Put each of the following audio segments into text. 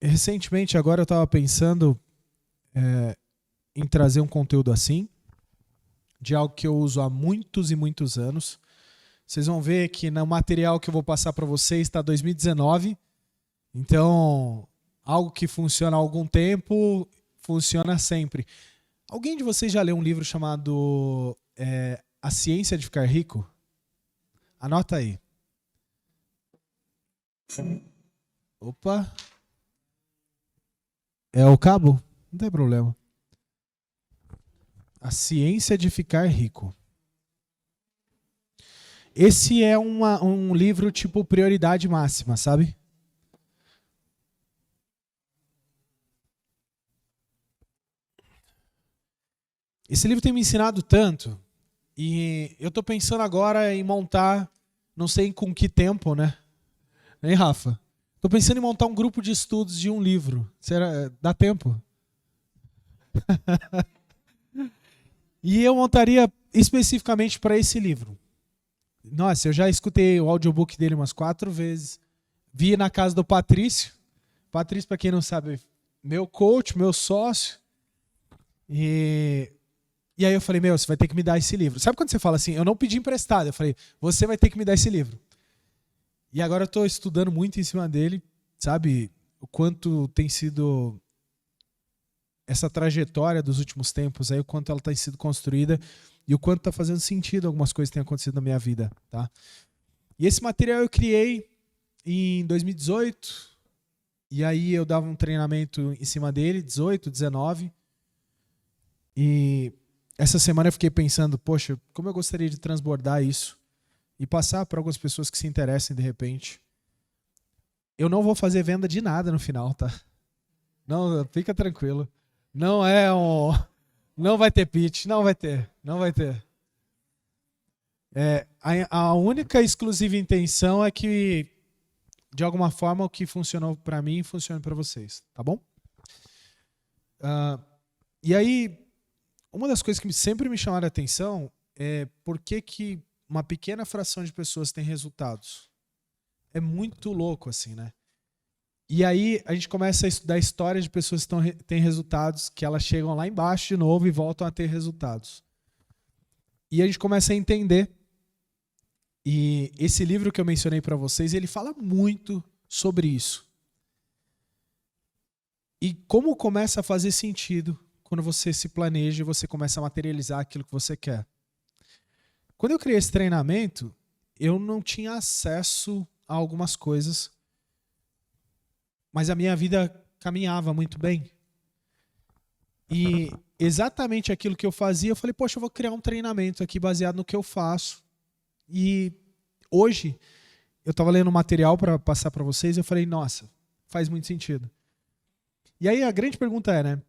Recentemente, agora eu estava pensando em trazer um conteúdo assim, de algo que eu uso há muitos e muitos anos. Vocês vão ver que no material que eu vou passar para vocês está 2019. Então, algo que funciona há algum tempo, funciona sempre. Alguém de vocês já leu um livro chamado A Ciência de Ficar Rico? Anota aí. Opa, é o cabo? Não tem problema. A Ciência de Ficar Rico. Esse é um livro tipo prioridade máxima, sabe? Esse livro tem me ensinado tanto e eu tô pensando agora em montar, não sei com que tempo, né? Hein, Rafa? Tô pensando em montar um grupo de estudos de um livro. Será, dá tempo? E eu montaria especificamente para esse livro. Nossa, eu já escutei o audiobook dele umas 4 vezes. Vi na casa do Patrício. Patrício, para quem não sabe, meu coach, meu sócio. E aí eu falei, você vai ter que me dar esse livro. Sabe quando você fala assim, eu não pedi emprestado. Eu falei, você vai ter que me dar esse livro. E agora eu estou estudando muito em cima dele, sabe? O quanto tem sido essa trajetória dos últimos tempos, aí, o quanto ela tem sido construída e o quanto está fazendo sentido algumas coisas que têm acontecido na minha vida, tá? E esse material eu criei em 2018, e aí eu dava um treinamento em cima dele, 18, 19, e essa semana eu fiquei pensando, poxa, como eu gostaria de transbordar isso e passar para algumas pessoas que se interessem de repente. Eu não vou fazer venda de nada no final, tá? Não, fica tranquilo. Não é um... Não vai ter pitch, não vai ter, não vai ter. A única exclusiva intenção é que, de alguma forma, o que funcionou para mim funcione para vocês, tá bom? E aí, uma das coisas que sempre me chamaram a atenção é por que uma pequena fração de pessoas tem resultados. É muito louco assim, né? E aí a gente começa a estudar a história de pessoas que têm resultados, que elas chegam lá embaixo de novo e voltam a ter resultados. E a gente começa a entender. E esse livro que eu mencionei para vocês, ele fala muito sobre isso. E como começa a fazer sentido quando você se planeja e você começa a materializar aquilo que você quer. Quando eu criei esse treinamento, eu não tinha acesso a algumas coisas, mas a minha vida caminhava muito bem. E exatamente aquilo que eu fazia, eu falei, poxa, eu vou criar um treinamento aqui baseado no que eu faço. E hoje, eu estava lendo um material para passar para vocês e eu falei, nossa, faz muito sentido. E aí a grande pergunta é, né?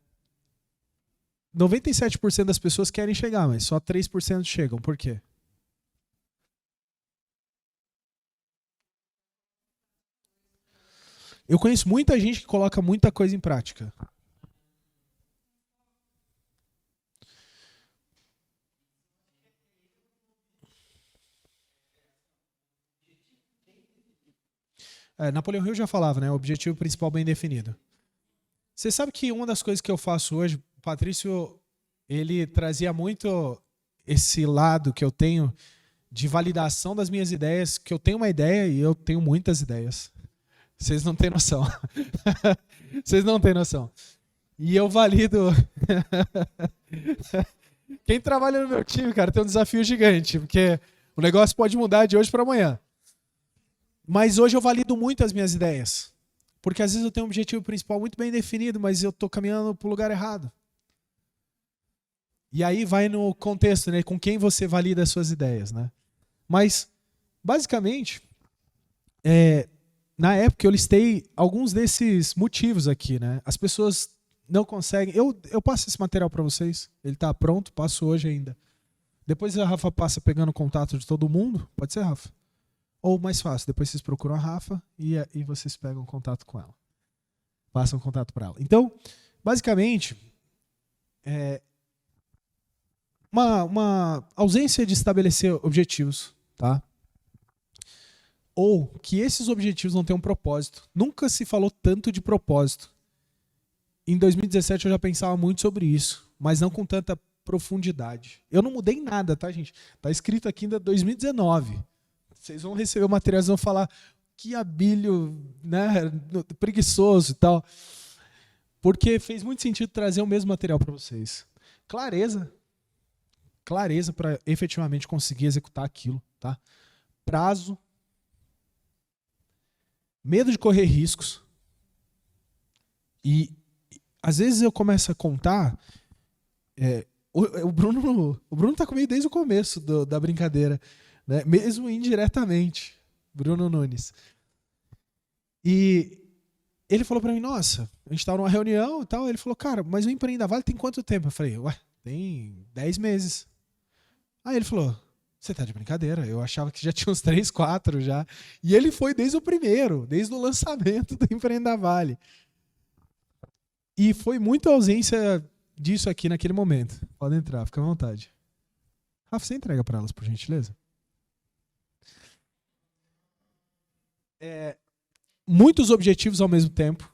97% das pessoas querem chegar, mas só 3% chegam. Por quê? Eu conheço muita gente que coloca muita coisa em prática. Napoleão Hill já falava, né? O objetivo principal bem definido. Você sabe que uma das coisas que eu faço hoje, o Patrício, ele trazia muito esse lado que eu tenho de validação das minhas ideias, que eu tenho uma ideia e eu tenho muitas ideias. Vocês não têm noção. Vocês não têm noção. E eu valido. Quem trabalha no meu time, cara, tem um desafio gigante, porque o negócio pode mudar de hoje para amanhã. Mas hoje eu valido muito as minhas ideias. Porque às vezes eu tenho um objetivo principal muito bem definido, mas eu estou caminhando para o lugar errado. E aí vai no contexto, né? Com quem você valida as suas ideias, né? Mas, basicamente, na época eu listei alguns desses motivos aqui, né? As pessoas não conseguem... Eu passo esse material para vocês. Ele está pronto, passo hoje ainda. Depois a Rafa passa pegando o contato de todo mundo. Pode ser, Rafa? Ou mais fácil, depois vocês procuram a Rafa e vocês pegam contato com ela. Passam contato para ela. Então, basicamente, uma ausência de estabelecer objetivos, tá? ou que esses objetivos não têm um propósito. Nunca se falou tanto de propósito. Em 2017 eu já pensava muito sobre isso, mas não com tanta profundidade. Eu não mudei nada, tá, gente? Tá escrito aqui ainda 2019. Vocês vão receber o material e vão falar que Abílio, né, preguiçoso e tal. Porque fez muito sentido trazer o mesmo material para vocês. Clareza para efetivamente conseguir executar aquilo, tá? Prazo, medo de correr riscos. E às vezes eu começo a contar. O Bruno tá comigo desde o começo da brincadeira, né? Mesmo indiretamente. Bruno Nunes. E ele falou para mim, nossa, a gente tava numa reunião e tal. Ele falou, cara, mas o Empreenda Vale tem quanto tempo? Eu falei, ué, tem 10 meses. Aí ele falou, você tá de brincadeira? Eu achava que já tinha uns 3, 4 já. E ele foi desde o primeiro, desde o lançamento do Empreenda Vale. E foi muita ausência disso aqui naquele momento. Pode entrar, fica à vontade. Rafa, você entrega para elas, por gentileza? Muitos objetivos ao mesmo tempo.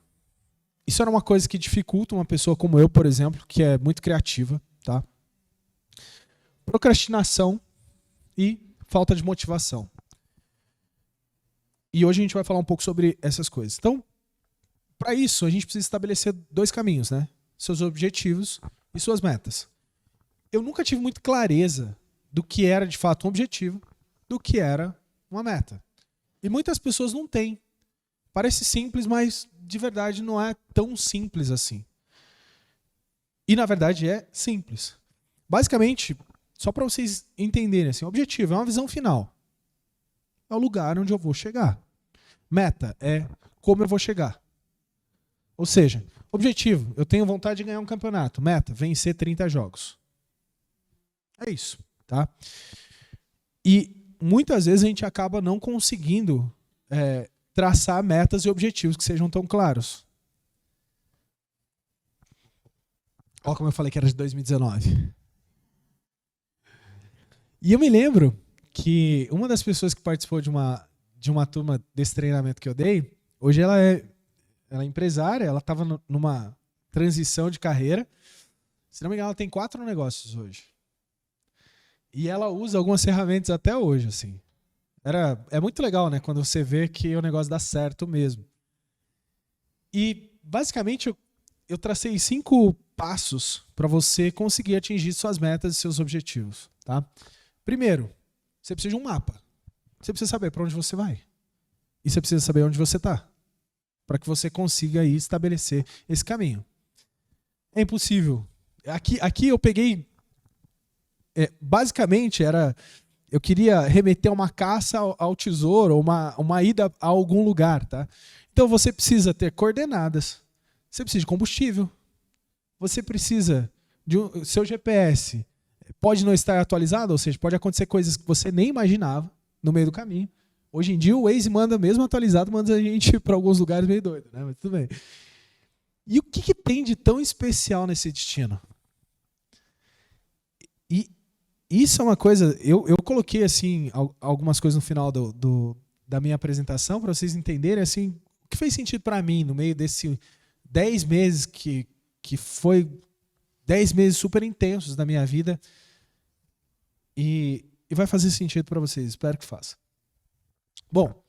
Isso era uma coisa que dificulta uma pessoa como eu, por exemplo, que é muito criativa, tá? Procrastinação e falta de motivação. E hoje a gente vai falar um pouco sobre essas coisas. Então, para isso, a gente precisa estabelecer 2 caminhos, né? Seus objetivos e suas metas. Eu nunca tive muito clareza do que era de fato um objetivo, do que era uma meta. E muitas pessoas não têm. Parece simples, mas de verdade não é tão simples assim. E na verdade é simples. Basicamente, só para vocês entenderem, assim, o objetivo é uma visão final. É o lugar onde eu vou chegar. Meta é como eu vou chegar. Ou seja, objetivo, eu tenho vontade de ganhar um campeonato. Meta, vencer 30 jogos. É isso, tá? E muitas vezes a gente acaba não conseguindo traçar metas e objetivos que sejam tão claros. Olha como eu falei que era de 2019. E eu me lembro que uma das pessoas que participou de uma turma desse treinamento que eu dei, hoje ela é empresária, ela estava numa transição de carreira. Se não me engano, ela tem 4 negócios hoje. E ela usa algumas ferramentas até hoje, assim. É muito legal, né? Quando você vê que o negócio dá certo mesmo. E, basicamente, eu tracei 5 passos para você conseguir atingir suas metas e seus objetivos, tá? Primeiro, você precisa de um mapa. Você precisa saber para onde você vai. E você precisa saber onde você está, para que você consiga aí estabelecer esse caminho. É impossível. Aqui eu peguei... basicamente, eu queria remeter uma caça ao tesouro, ou uma ida a algum lugar. Tá? Então você precisa ter coordenadas, você precisa de combustível, você precisa de seu GPS. Pode não estar atualizado, ou seja, pode acontecer coisas que você nem imaginava no meio do caminho. Hoje em dia o Waze manda mesmo atualizado, manda a gente para alguns lugares meio doido, né? Mas tudo bem. E o que tem de tão especial nesse destino? E isso é uma coisa, eu coloquei assim algumas coisas no final da minha apresentação para vocês entenderem assim, o que fez sentido para mim no meio desse 10 meses que foi 10 meses super intensos da minha vida e vai fazer sentido para vocês, espero que faça. Bom,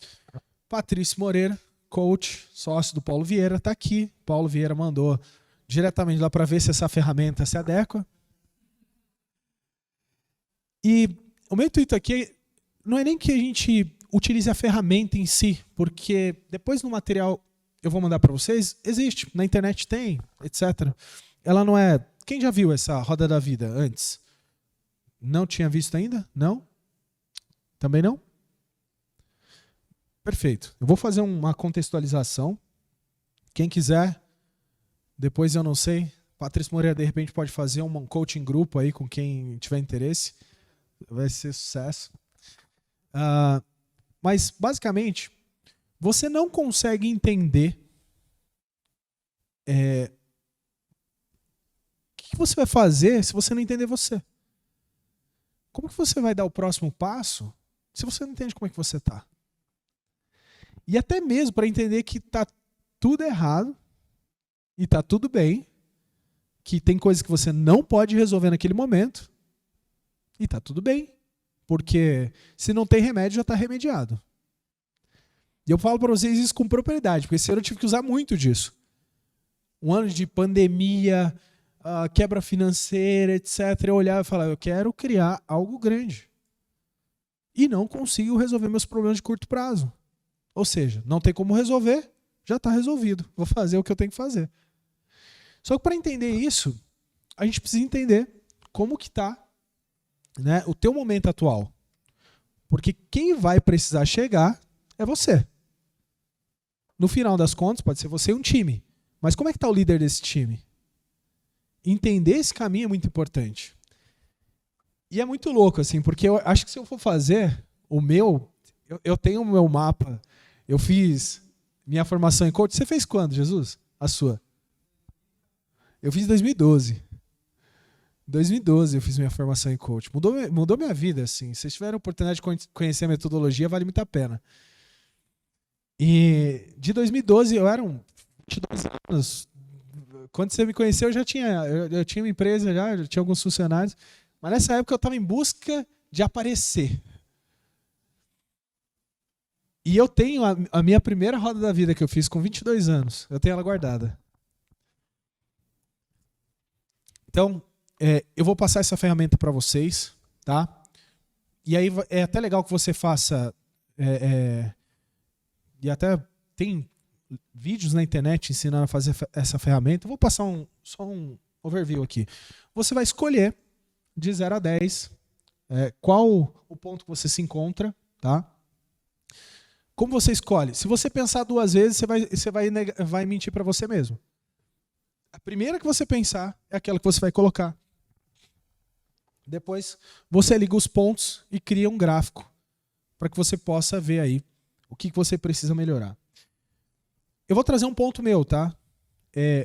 Patrício Moreira, coach, sócio do Paulo Vieira, está aqui. Paulo Vieira mandou diretamente lá para ver se essa ferramenta se adequa. E o meu intuito aqui não é nem que a gente utilize a ferramenta em si, porque depois no material eu vou mandar para vocês, existe, na internet tem, etc. Ela não é... Quem já viu essa Roda da Vida antes? Não tinha visto ainda? Não? Também não? Perfeito. Eu vou fazer uma contextualização. Quem quiser, depois eu não sei, Patrício Moreira de repente pode fazer um coaching grupo aí com quem tiver interesse. Vai ser sucesso. Mas, basicamente, você não consegue entender o que você vai fazer se você não entender você. Como que você vai dar o próximo passo se você não entende como é que você está? E até mesmo para entender que tá tudo errado e tá tudo bem, que tem coisas que você não pode resolver naquele momento e tá tudo bem, porque se não tem remédio já está remediado. E eu falo para vocês isso com propriedade, porque esse ano eu tive que usar muito disso. Um ano de pandemia, quebra financeira, etc. Eu olhava e falava, eu quero criar algo grande. E não consigo resolver meus problemas de curto prazo. Ou seja, não tem como resolver, já está resolvido. Vou fazer o que eu tenho que fazer. Só que para entender isso, a gente precisa entender como que está, né, o teu momento atual. Porque quem vai precisar chegar é você. No final das contas, pode ser você e um time. Mas como é que está o líder desse time? Entender esse caminho é muito importante. E é muito louco, assim, porque eu acho que se eu for fazer o meu, eu tenho o meu mapa, eu fiz minha formação em coach. Você fez quando, Jesus? A sua? Eu fiz em 2012. Em 2012 eu fiz minha formação em coach. Mudou minha vida, assim. Se vocês tiverem a oportunidade de conhecer a metodologia, vale muito a pena. E de 2012 eu era 22 anos. Quando você me conheceu, eu tinha uma empresa, já tinha alguns funcionários. Mas nessa época eu estava em busca de aparecer. E eu tenho a minha primeira roda da vida que eu fiz com 22 anos. Eu tenho ela guardada. Então, eu vou passar essa ferramenta para vocês, tá? E aí é até legal que você faça... e até tem vídeos na internet ensinando a fazer essa ferramenta. Eu vou passar só um overview aqui. Você vai escolher de 0 a 10 qual o ponto que você se encontra, tá? Como você escolhe? Se você pensar 2 vezes, você vai mentir para você mesmo. A primeira que você pensar é aquela que você vai colocar. Depois, você liga os pontos e cria um gráfico para que você possa ver aí o que você precisa melhorar. Eu vou trazer um ponto meu, tá?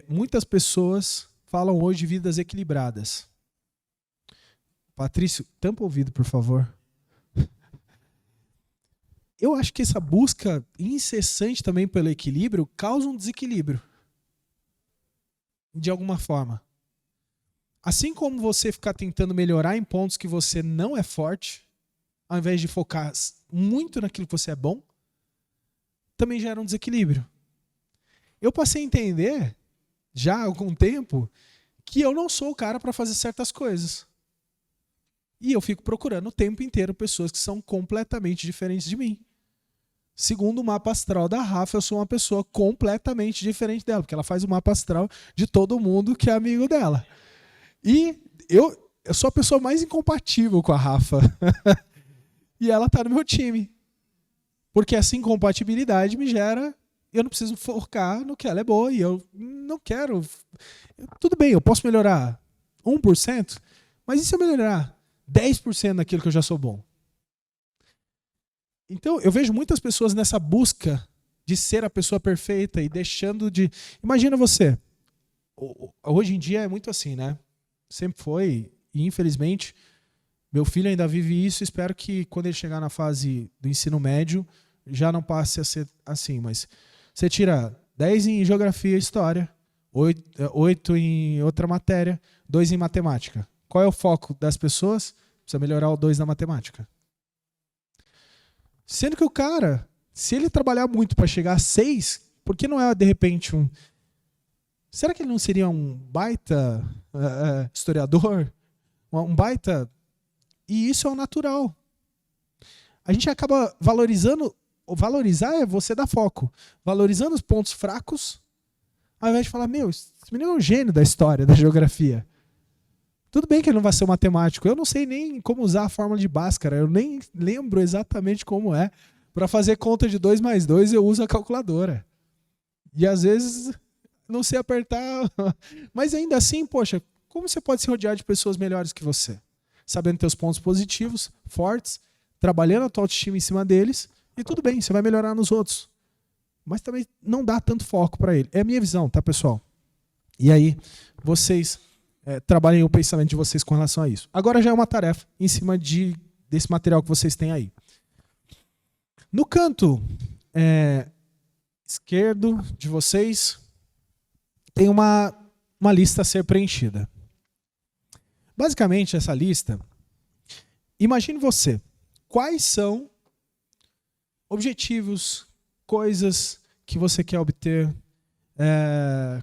Muitas pessoas falam hoje de vidas equilibradas. Patrício, tampa o ouvido, por favor. Eu acho que essa busca incessante também pelo equilíbrio causa um desequilíbrio. De alguma forma. Assim como você ficar tentando melhorar em pontos que você não é forte, ao invés de focar muito naquilo que você é bom, também gera um desequilíbrio. Eu passei a entender, já há algum tempo, que eu não sou o cara para fazer certas coisas. E eu fico procurando o tempo inteiro pessoas que são completamente diferentes de mim. Segundo o mapa astral da Rafa, eu sou uma pessoa completamente diferente dela, porque ela faz o mapa astral de todo mundo que é amigo dela. E eu sou a pessoa mais incompatível com a Rafa. E ela está no meu time. Porque essa incompatibilidade me gera... Eu não preciso focar no que ela é boa e eu não quero... Tudo bem, eu posso melhorar 1%, mas e se eu melhorar 10% naquilo que eu já sou bom? Então, eu vejo muitas pessoas nessa busca de ser a pessoa perfeita e deixando de... Imagina você. Hoje em dia é muito assim, né? Sempre foi, e infelizmente, meu filho ainda vive isso. Espero que quando ele chegar na fase do ensino médio, já não passe a ser assim. Mas você tira 10 em geografia e história, 8 em outra matéria, 2 em matemática. Qual é o foco das pessoas? Precisa melhorar o 2 na matemática. Sendo que o cara, se ele trabalhar muito para chegar a 6, por que não é de repente um... Será que ele não seria um baita historiador? Um baita... E isso é o natural. A gente acaba valorizando... Valorizar é você dar foco. Valorizando os pontos fracos, ao invés de falar, meu, esse menino é um gênio da história, da geografia. Tudo bem que ele não vai ser um matemático. Eu não sei nem como usar a fórmula de Bhaskara. Eu nem lembro exatamente como é. Para fazer conta de 2 mais 2, eu uso a calculadora. E às vezes não sei apertar. Mas ainda assim, poxa, como você pode se rodear de pessoas melhores que você? Sabendo teus pontos positivos, fortes, trabalhando a tua autoestima em cima deles, e tudo bem, você vai melhorar nos outros. Mas também não dá tanto foco para ele. É a minha visão, tá, pessoal? E aí, vocês... trabalhem o pensamento de vocês com relação a isso. Agora já é uma tarefa em cima desse material que vocês têm aí. No canto esquerdo de vocês tem uma lista a ser preenchida. Basicamente, essa lista, imagine você, quais são objetivos, coisas que você quer obter,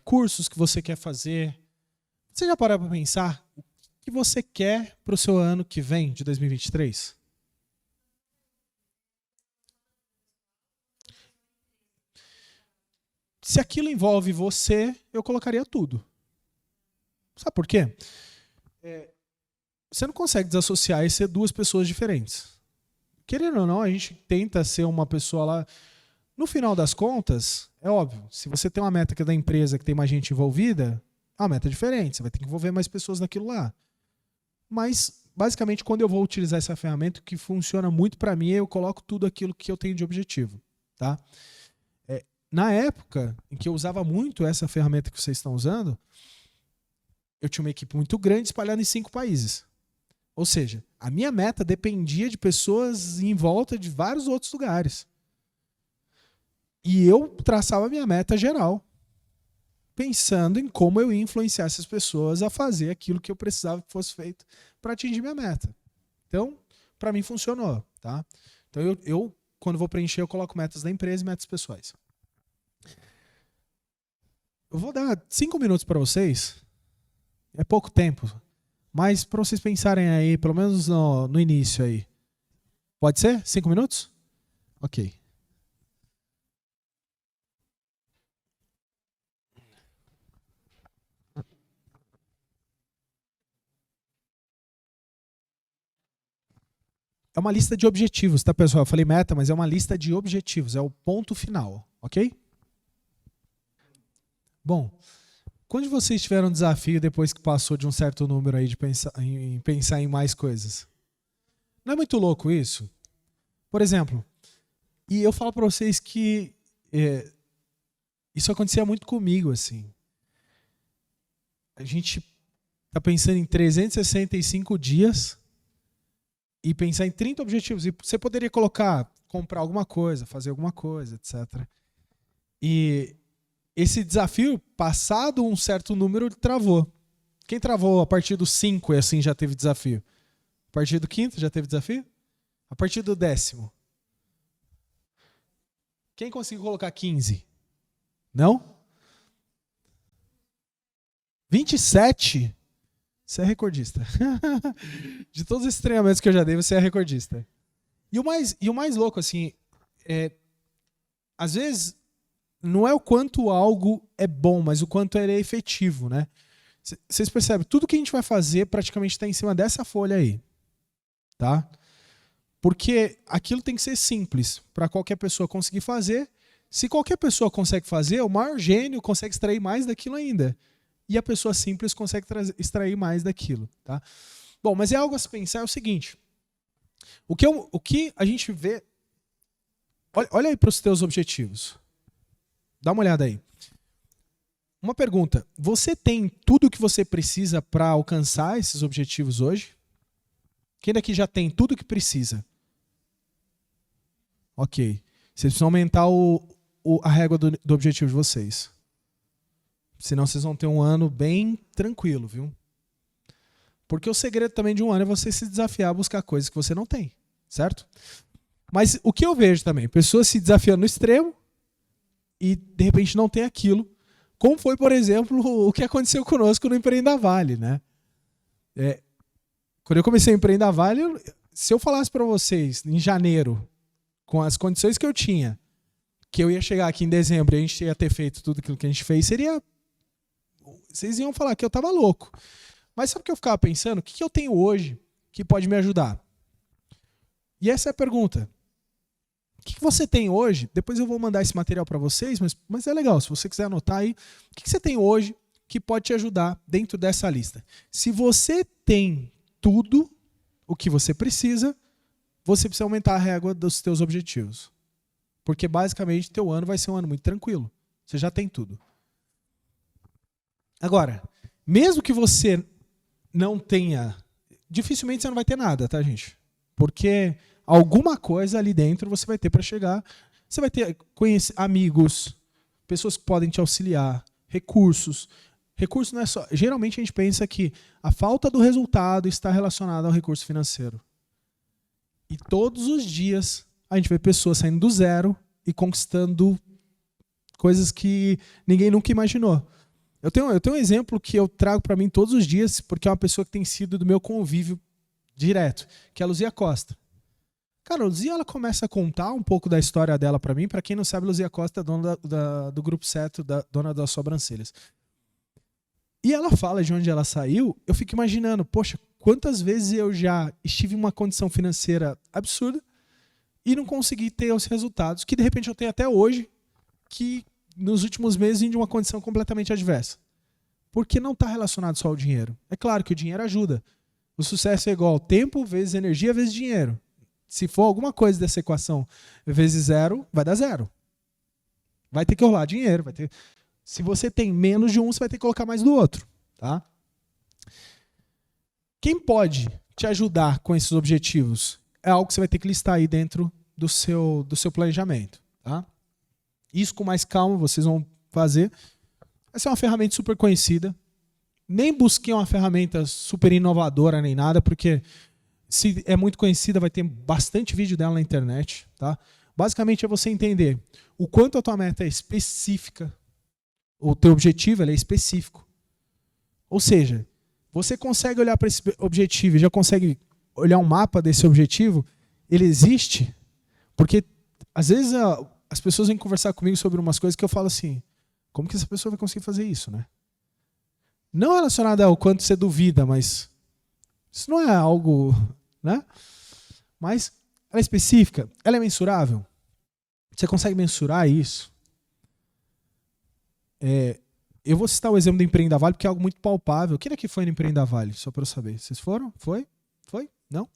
cursos que você quer fazer. Você já parou para pensar o que você quer para o seu ano que vem, de 2023? Se aquilo envolve você, eu colocaria tudo. Sabe por quê? Você não consegue desassociar e ser duas pessoas diferentes. Querendo ou não, a gente tenta ser uma pessoa lá. No final das contas, é óbvio, se você tem uma meta que é da empresa, que tem mais gente envolvida, é uma meta diferente, você vai ter que envolver mais pessoas naquilo lá. Mas, basicamente, quando eu vou utilizar essa ferramenta, o que funciona muito para mim é eu coloco tudo aquilo que eu tenho de objetivo. Tá? Na época em que eu usava muito essa ferramenta que vocês estão usando, eu tinha uma equipe muito grande espalhada em 5 países. Ou seja, a minha meta dependia de pessoas em volta de vários outros lugares. E eu traçava a minha meta geral, pensando em como eu ia influenciar essas pessoas a fazer aquilo que eu precisava que fosse feito para atingir minha meta. Então, para mim funcionou. Tá? Então, eu, quando vou preencher, eu coloco metas da empresa e metas pessoais. Eu vou dar 5 minutos para vocês. É pouco tempo. Mas para vocês pensarem aí, pelo menos no início aí. Pode ser? 5 minutos? Ok. É uma lista de objetivos, tá, pessoal? Eu falei meta, mas é uma lista de objetivos. É o ponto final, ok? Bom, quando vocês tiveram um desafio depois que passou de um certo número aí de pensar em mais coisas? Não é muito louco isso? Por exemplo, e eu falo para vocês que isso acontecia muito comigo, assim. A gente tá pensando em 365 dias e pensar em 30 objetivos. E você poderia comprar alguma coisa, fazer alguma coisa, etc. E esse desafio, passado um certo número, ele travou. Quem travou a partir do 5 e assim já teve desafio? A partir do 5º já teve desafio? A partir do 10º? Quem conseguiu colocar 15? Não? 27? Você é recordista. De todos esses treinamentos que eu já dei, você é recordista. E o mais louco, assim, às vezes não é o quanto algo é bom, mas o quanto ele é efetivo, né? Vocês percebem, tudo que a gente vai fazer praticamente está em cima dessa folha aí. Tá? Porque aquilo tem que ser simples para qualquer pessoa conseguir fazer. Se qualquer pessoa consegue fazer, o maior gênio consegue extrair mais daquilo ainda. E a pessoa simples consegue extrair mais daquilo. Tá? Bom, mas é algo a se pensar, é o seguinte. O que a gente vê... Olha aí para os teus objetivos. Dá uma olhada aí. Uma pergunta. Você tem tudo o que você precisa para alcançar esses objetivos hoje? Quem daqui já tem tudo o que precisa? Ok. Vocês precisam aumentar a régua do objetivo de vocês. Senão vocês vão ter um ano bem tranquilo, viu? Porque o segredo também de um ano é você se desafiar a buscar coisas que você não tem, certo? Mas o que eu vejo também, pessoas se desafiando no extremo e de repente não tem aquilo, como foi, por exemplo, o que aconteceu conosco no Empreenda Vale, né? Quando eu comecei a Empreenda Vale, se eu falasse para vocês em janeiro, com as condições que eu tinha, que eu ia chegar aqui em dezembro e a gente ia ter feito tudo aquilo que a gente fez, vocês iam falar que eu estava louco. Mas sabe o que eu ficava pensando? O que eu tenho hoje que pode me ajudar? E essa é a pergunta. O que você tem hoje? Depois eu vou mandar esse material para vocês, mas é legal, se você quiser anotar aí. O que você tem hoje que pode te ajudar dentro dessa lista? Se você tem tudo o que você precisa aumentar a régua dos seus objetivos. Porque basicamente teu ano vai ser um ano muito tranquilo. Você já tem tudo. Agora, mesmo que você não tenha, dificilmente você não vai ter nada, tá, gente? Porque alguma coisa ali dentro você vai ter para chegar Você vai ter amigos, pessoas que podem te auxiliar, recursos. Recurso não é só... Geralmente a gente pensa que a falta do resultado está relacionada ao recurso financeiro. E todos os dias a gente vê pessoas saindo do zero e conquistando coisas que ninguém nunca imaginou. Eu tenho um exemplo que eu trago para mim todos os dias, porque é uma pessoa que tem sido do meu convívio direto, que é a Luzia Costa. Cara, a Luzia, ela começa a contar um pouco da história dela para mim. Para quem não sabe, a Luzia Costa é dona do Grupo Seto, dona das sobrancelhas. E ela fala de onde ela saiu, eu fico imaginando, poxa, quantas vezes eu já estive em uma condição financeira absurda e não consegui ter os resultados que de repente eu tenho até hoje, que nos últimos meses vim de uma condição completamente adversa. Porque não está relacionado só ao dinheiro. É claro que o dinheiro ajuda. O sucesso é igual tempo vezes energia vezes dinheiro. Se for alguma coisa dessa equação vezes zero, vai dar zero. Vai ter que rolar dinheiro. Se você tem menos de um, você vai ter que colocar mais do outro. Tá? Quem pode te ajudar com esses objetivos? É algo que você vai ter que listar aí dentro do seu planejamento. Tá? Isso com mais calma vocês vão fazer. Essa é uma ferramenta super conhecida. Nem busquei uma ferramenta super inovadora nem nada, porque se é muito conhecida, vai ter bastante vídeo dela na internet. Tá? Basicamente é você entender o quanto a tua meta é específica, o teu objetivo é específico. Ou seja, você consegue olhar para esse objetivo e já consegue olhar um mapa desse objetivo, ele existe, porque às vezes as pessoas vêm conversar comigo sobre umas coisas que eu falo assim, como que essa pessoa vai conseguir fazer isso, né? Não relacionado ao quanto você duvida, mas isso não é algo, né? Mas ela é específica, ela é mensurável. Você consegue mensurar isso? Eu vou citar o exemplo do Empreenda Vale, porque é algo muito palpável. Quem aqui foi no Empreenda Vale? Só para eu saber. Vocês foram? Foi? Foi? Não?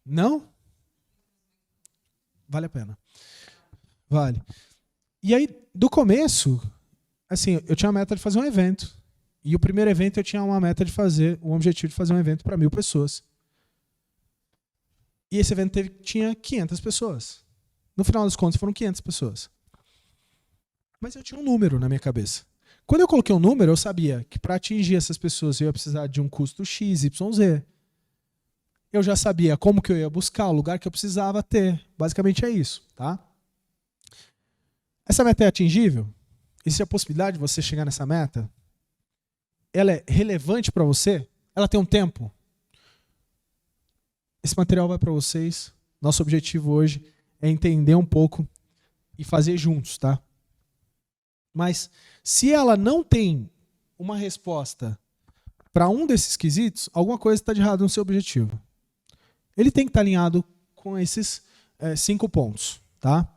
Não? Vale a pena. Vale. E aí, do começo, assim, eu tinha a meta de fazer um evento. E o primeiro evento eu tinha uma meta de fazer, um objetivo de fazer um evento para 1000 pessoas. E esse evento tinha 500 pessoas. No final das contas, foram 500 pessoas. Mas eu tinha um número na minha cabeça. Quando eu coloquei um número, eu sabia que para atingir essas pessoas eu ia precisar de um custo X, Y, Z. Eu já sabia como que eu ia buscar, o lugar que eu precisava ter. Basicamente é isso. Tá? Essa meta é atingível? Existe a possibilidade de você chegar nessa meta? Ela é relevante para você? Ela tem um tempo? Esse material vai para vocês. Nosso objetivo hoje é entender um pouco e fazer juntos, tá? Mas se ela não tem uma resposta para um desses quesitos, alguma coisa está de errado no seu objetivo. Ele tem que estar alinhado com esses 5 pontos, tá?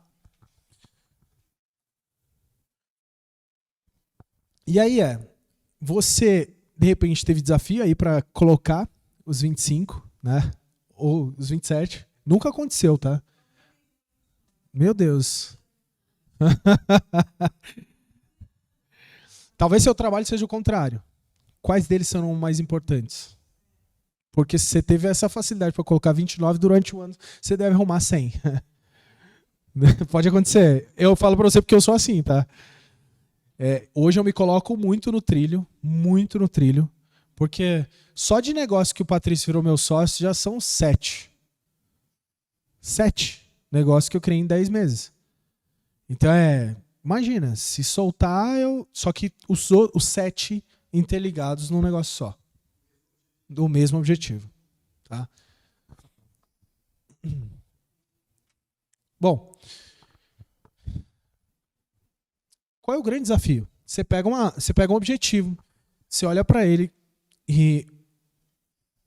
E aí você de repente teve desafio aí para colocar os 25, né? Ou os 27. Nunca aconteceu, tá? Meu Deus. Talvez seu trabalho seja o contrário. Quais deles são mais importantes? Porque se você teve essa facilidade para colocar 29 durante o ano, você deve arrumar 100. Pode acontecer. Eu falo para você porque eu sou assim, tá? Hoje eu me coloco muito no trilho, porque só de negócio que o Patrício virou meu sócio já são 7. 7 negócios que eu criei em 10 meses. Então imagina, se soltar, só que os 7 interligados num negócio só. Do mesmo objetivo. Tá? Bom, qual é o grande desafio? Você pega um objetivo, você olha para ele e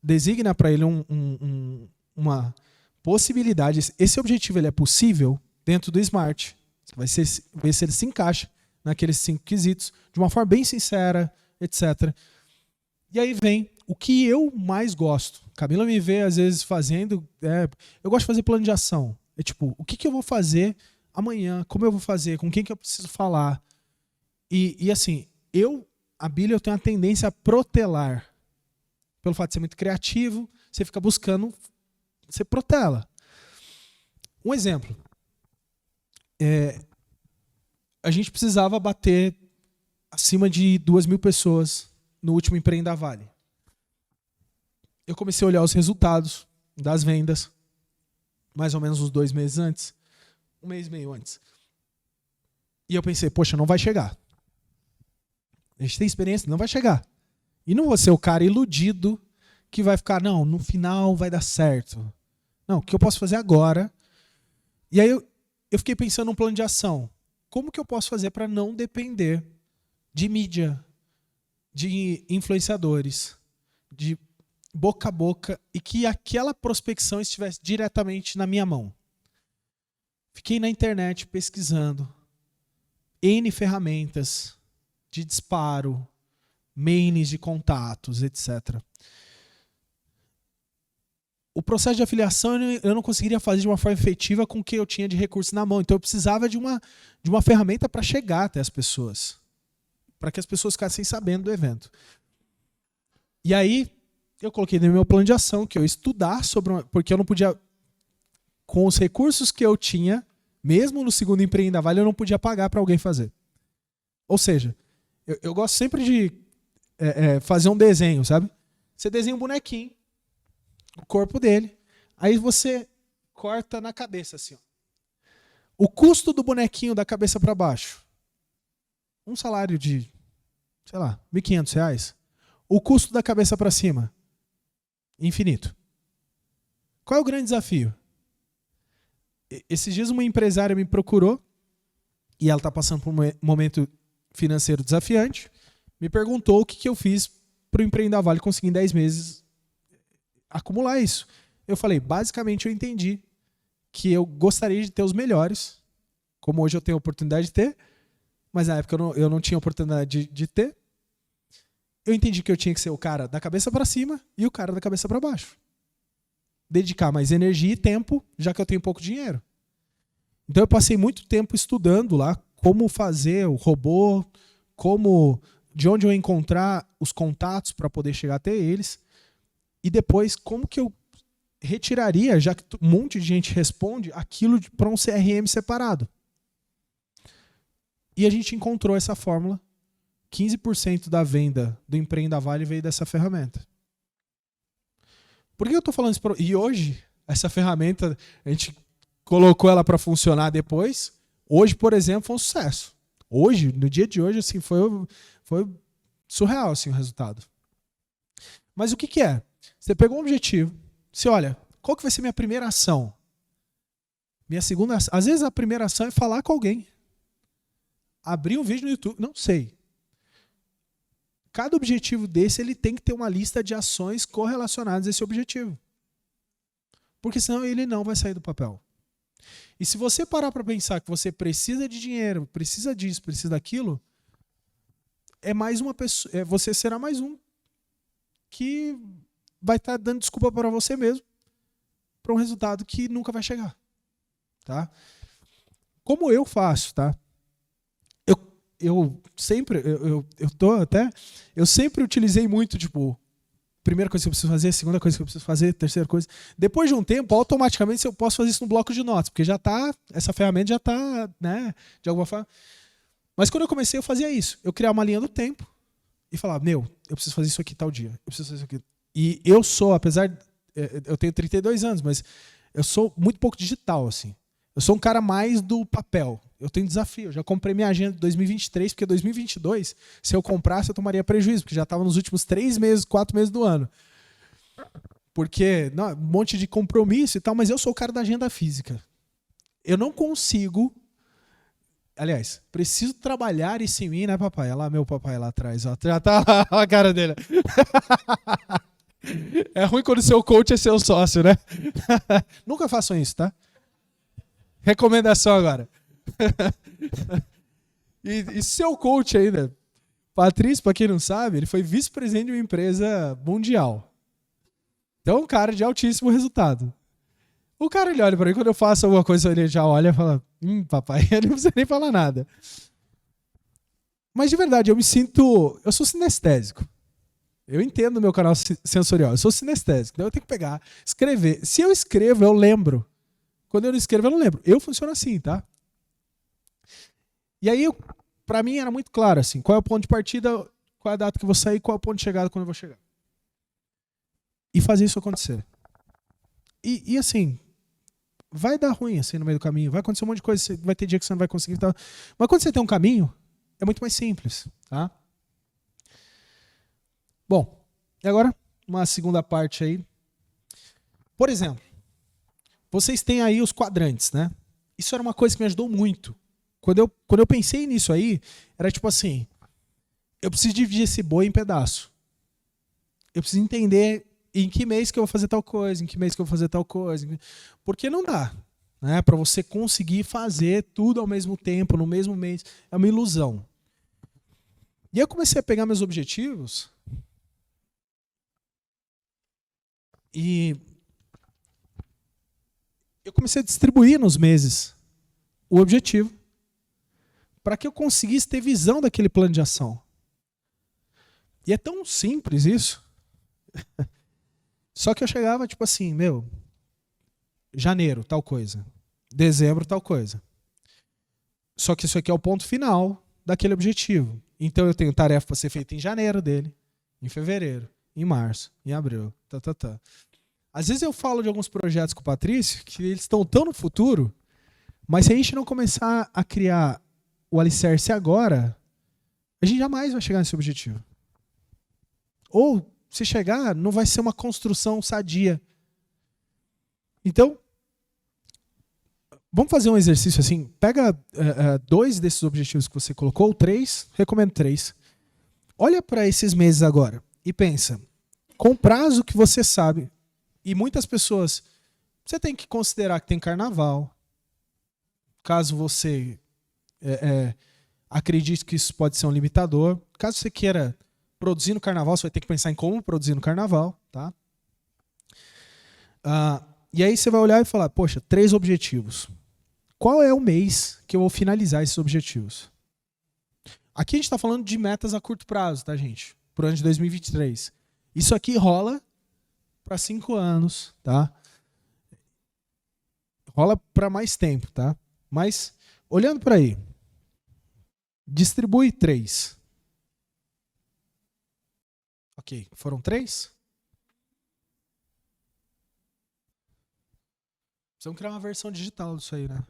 designa para ele uma possibilidade. Esse objetivo ele é possível dentro do SMART. Você vai ver se ele se encaixa naqueles 5 quesitos de uma forma bem sincera, etc. E aí vem o que eu mais gosto. Camila me vê às vezes fazendo. Eu gosto de fazer plano de ação. É tipo, o que eu vou fazer amanhã? Como eu vou fazer? Com quem que eu preciso falar? E assim, a Bíblia, eu tenho a tendência a protelar. Pelo fato de ser muito criativo, você fica buscando, você protela. Um exemplo. a gente precisava bater acima de 2.000 pessoas no último Empreenda Vale. Eu comecei a olhar os resultados das vendas, mais ou menos uns 2 meses antes, 1 mês e meio antes. E eu pensei, poxa, não vai chegar. A gente tem experiência, não vai chegar. E não vou ser o cara iludido que vai ficar, não, no final vai dar certo. Não, o que eu posso fazer agora? E aí eu fiquei pensando num plano de ação. Como que eu posso fazer para não depender de mídia, de influenciadores, de boca a boca, e que aquela prospecção estivesse diretamente na minha mão? Fiquei na internet pesquisando N ferramentas de disparo, mails de contatos, etc. O processo de afiliação eu não conseguiria fazer de uma forma efetiva com o que eu tinha de recursos na mão. Então eu precisava de uma ferramenta para chegar até as pessoas, para que as pessoas ficassem sabendo do evento. E aí eu coloquei no meu plano de ação que eu ia estudar sobre porque eu não podia, com os recursos que eu tinha, mesmo no segundo Empreenda Vale, eu não podia pagar para alguém fazer. Ou seja, eu gosto sempre de fazer um desenho, sabe? Você desenha um bonequinho, o corpo dele, aí você corta na cabeça assim, ó. O custo do bonequinho da cabeça para baixo, um salário de, sei lá, R$1.500. O custo da cabeça para cima, infinito. Qual é o grande desafio? Esses dias uma empresária me procurou e ela está passando por um momento financeiro desafiante, me perguntou o que eu fiz para o Empreenda Vale conseguir em 10 meses acumular isso. Eu falei, basicamente eu entendi que eu gostaria de ter os melhores, como hoje eu tenho a oportunidade de ter, mas na época eu não tinha oportunidade de ter. Eu entendi que eu tinha que ser o cara da cabeça para cima e o cara da cabeça para baixo. Dedicar mais energia e tempo, já que eu tenho pouco dinheiro. Então eu passei muito tempo estudando lá como fazer o robô, de onde eu encontrar os contatos para poder chegar até eles. E depois, como que eu retiraria, já que um monte de gente responde, aquilo para um CRM separado. E a gente encontrou essa fórmula. 15% da venda do Empreenda Vale veio dessa ferramenta. Por que eu estou falando isso? E hoje, essa ferramenta, a gente colocou ela para funcionar depois. Hoje, por exemplo, foi um sucesso. Hoje, no dia de hoje, assim, foi surreal assim, o resultado. Mas o que é? Você pegou um objetivo, você olha, qual que vai ser minha primeira ação? Minha segunda ação. Às vezes a primeira ação é falar com alguém. Abrir um vídeo no YouTube, não sei. Cada objetivo desse ele tem que ter uma lista de ações correlacionadas a esse objetivo. Porque senão ele não vai sair do papel. E se você parar para pensar que você precisa de dinheiro, precisa disso, precisa daquilo, é mais uma pessoa, você será mais um que vai estar dando desculpa para você mesmo para um resultado que nunca vai chegar, tá? Como eu faço, tá? Eu sempre utilizei muito, tipo, primeira coisa que eu preciso fazer, segunda coisa que eu preciso fazer, terceira coisa. Depois de um tempo, automaticamente eu posso fazer isso no bloco de notas, porque essa ferramenta já está, né, de alguma forma. Mas quando eu comecei, eu fazia isso. Eu criava uma linha do tempo e falava, eu preciso fazer isso aqui tal dia, eu preciso fazer isso aqui. E eu sou, eu tenho 32 anos, mas eu sou muito pouco digital, assim. Eu sou um cara mais do papel. Eu tenho desafio. Eu já comprei minha agenda de 2023, porque 2022, se eu comprasse, eu tomaria prejuízo, porque já estava nos últimos 3 meses, 4 meses do ano. Porque, um monte de compromisso e tal, mas eu sou o cara da agenda física. Eu não consigo... Aliás, preciso trabalhar isso em mim, né, papai? Olha lá meu papai lá atrás. Ó. Já tá lá a cara dele. É ruim quando o seu coach é seu sócio, né? Nunca façam isso, tá? Recomendação agora. E seu coach ainda, Patrício, para quem não sabe, ele foi vice-presidente de uma empresa mundial. Então, um cara de altíssimo resultado. O cara, ele olha para mim, quando eu faço alguma coisa, ele já olha e fala, papai, ele não precisa nem falar nada. Mas de verdade, eu sou sinestésico. Eu entendo o meu canal sensorial, eu sou sinestésico. Então eu tenho que pegar, escrever. Se eu escrevo, eu lembro. Quando eu não escrevo, eu não lembro. Eu funciono assim, tá? E aí, para mim, era muito claro, assim, qual é o ponto de partida, qual é a data que eu vou sair, qual é o ponto de chegada quando eu vou chegar. E fazer isso acontecer. E assim, vai dar ruim assim no meio do caminho, vai acontecer um monte de coisa, vai ter dia que você não vai conseguir. Tá? Mas quando você tem um caminho, é muito mais simples. Tá? Bom, e agora, uma segunda parte aí. Por exemplo, vocês têm aí os quadrantes, né? Isso era uma coisa que me ajudou muito. Quando eu pensei nisso aí, era tipo assim, eu preciso dividir esse boi em pedaço. Eu preciso entender em que mês que eu vou fazer tal coisa, em que mês que eu vou fazer tal coisa. Porque não dá. Né? Para você conseguir fazer tudo ao mesmo tempo, no mesmo mês. É uma ilusão. E aí eu comecei a pegar meus objetivos e eu comecei a distribuir nos meses o objetivo para que eu conseguisse ter visão daquele plano de ação. E é tão simples isso. Só que eu chegava tipo assim, janeiro, tal coisa. Dezembro, tal coisa. Só que isso aqui é o ponto final daquele objetivo. Então eu tenho tarefa para ser feita em janeiro dele, em fevereiro, em março, em abril. Às vezes eu falo de alguns projetos com o Patrício que eles estão tão no futuro, mas se a gente não começar a criar o alicerce agora, a gente jamais vai chegar nesse objetivo. Ou, se chegar, não vai ser uma construção sadia. Então, vamos fazer um exercício assim. Pega 2 desses objetivos que você colocou, 3, recomendo 3. Olha para esses meses agora e pensa, com o prazo que você sabe, e muitas pessoas, você tem que considerar que tem carnaval, caso você acredite que isso pode ser um limitador. Caso você queira produzir no carnaval, você vai ter que pensar em como produzir no carnaval. Tá? E aí você vai olhar e falar, poxa, 3 objetivos. Qual é o mês que eu vou finalizar esses objetivos? Aqui a gente está falando de metas a curto prazo, tá, gente? Para o ano de 2023. Isso aqui rola para 5 anos, tá? Rola para mais tempo, tá? Mas, olhando para aí, distribui 3. Ok, foram 3? Precisamos criar uma versão digital disso aí, né?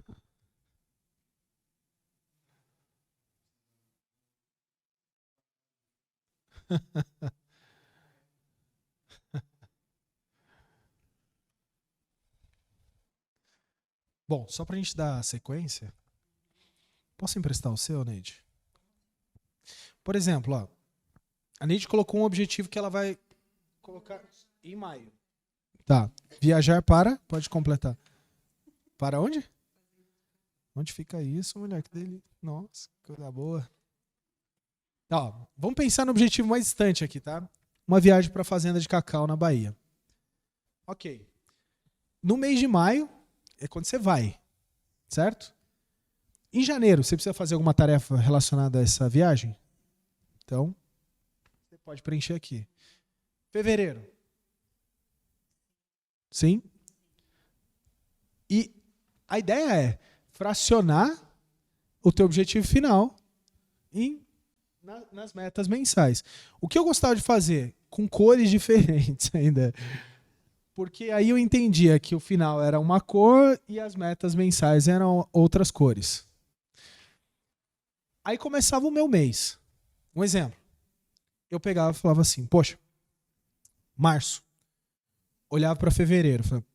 Bom, só para a gente dar sequência, posso emprestar o seu, Neide? Por exemplo, ó, a Neide colocou um objetivo que ela vai colocar em maio. Tá. Viajar para? Pode completar. Para onde? Onde fica isso, mulher? Que dele? Nossa, coisa boa. Ó, vamos pensar no objetivo mais distante aqui, tá? Uma viagem para a fazenda de cacau na Bahia. Ok. No mês de maio é quando você vai, certo? Em janeiro, você precisa fazer alguma tarefa relacionada a essa viagem? Então, você pode preencher aqui. Fevereiro. Sim. E a ideia é fracionar o teu objetivo final nas metas mensais. O que eu gostava de fazer? Com cores diferentes ainda. Porque aí eu entendia que o final era uma cor e as metas mensais eram outras cores. Aí começava o meu mês. Um exemplo. Eu pegava e falava assim, poxa, março. Olhava para fevereiro, falava,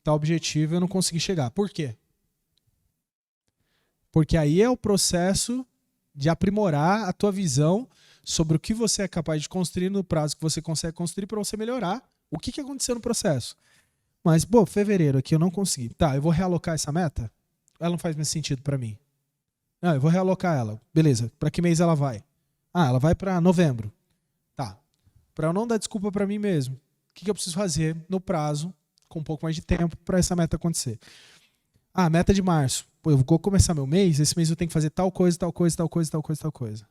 tal objetivo eu não consegui chegar. Por quê? Porque aí é o processo de aprimorar a tua visão sobre o que você é capaz de construir no prazo que você consegue construir para você melhorar o que aconteceu no processo. Mas, pô, fevereiro aqui eu não consegui. Tá, eu vou realocar essa meta? Ela não faz mais sentido para mim. Não, eu vou realocar ela. Beleza, para que mês ela vai? Ah, ela vai para novembro. Tá. Para eu não dar desculpa para mim mesmo, o que eu preciso fazer no prazo, com um pouco mais de tempo, para essa meta acontecer? Ah, meta de março. Pô, eu vou começar meu mês, esse mês eu tenho que fazer tal coisa, tal coisa, tal coisa, tal coisa, tal coisa.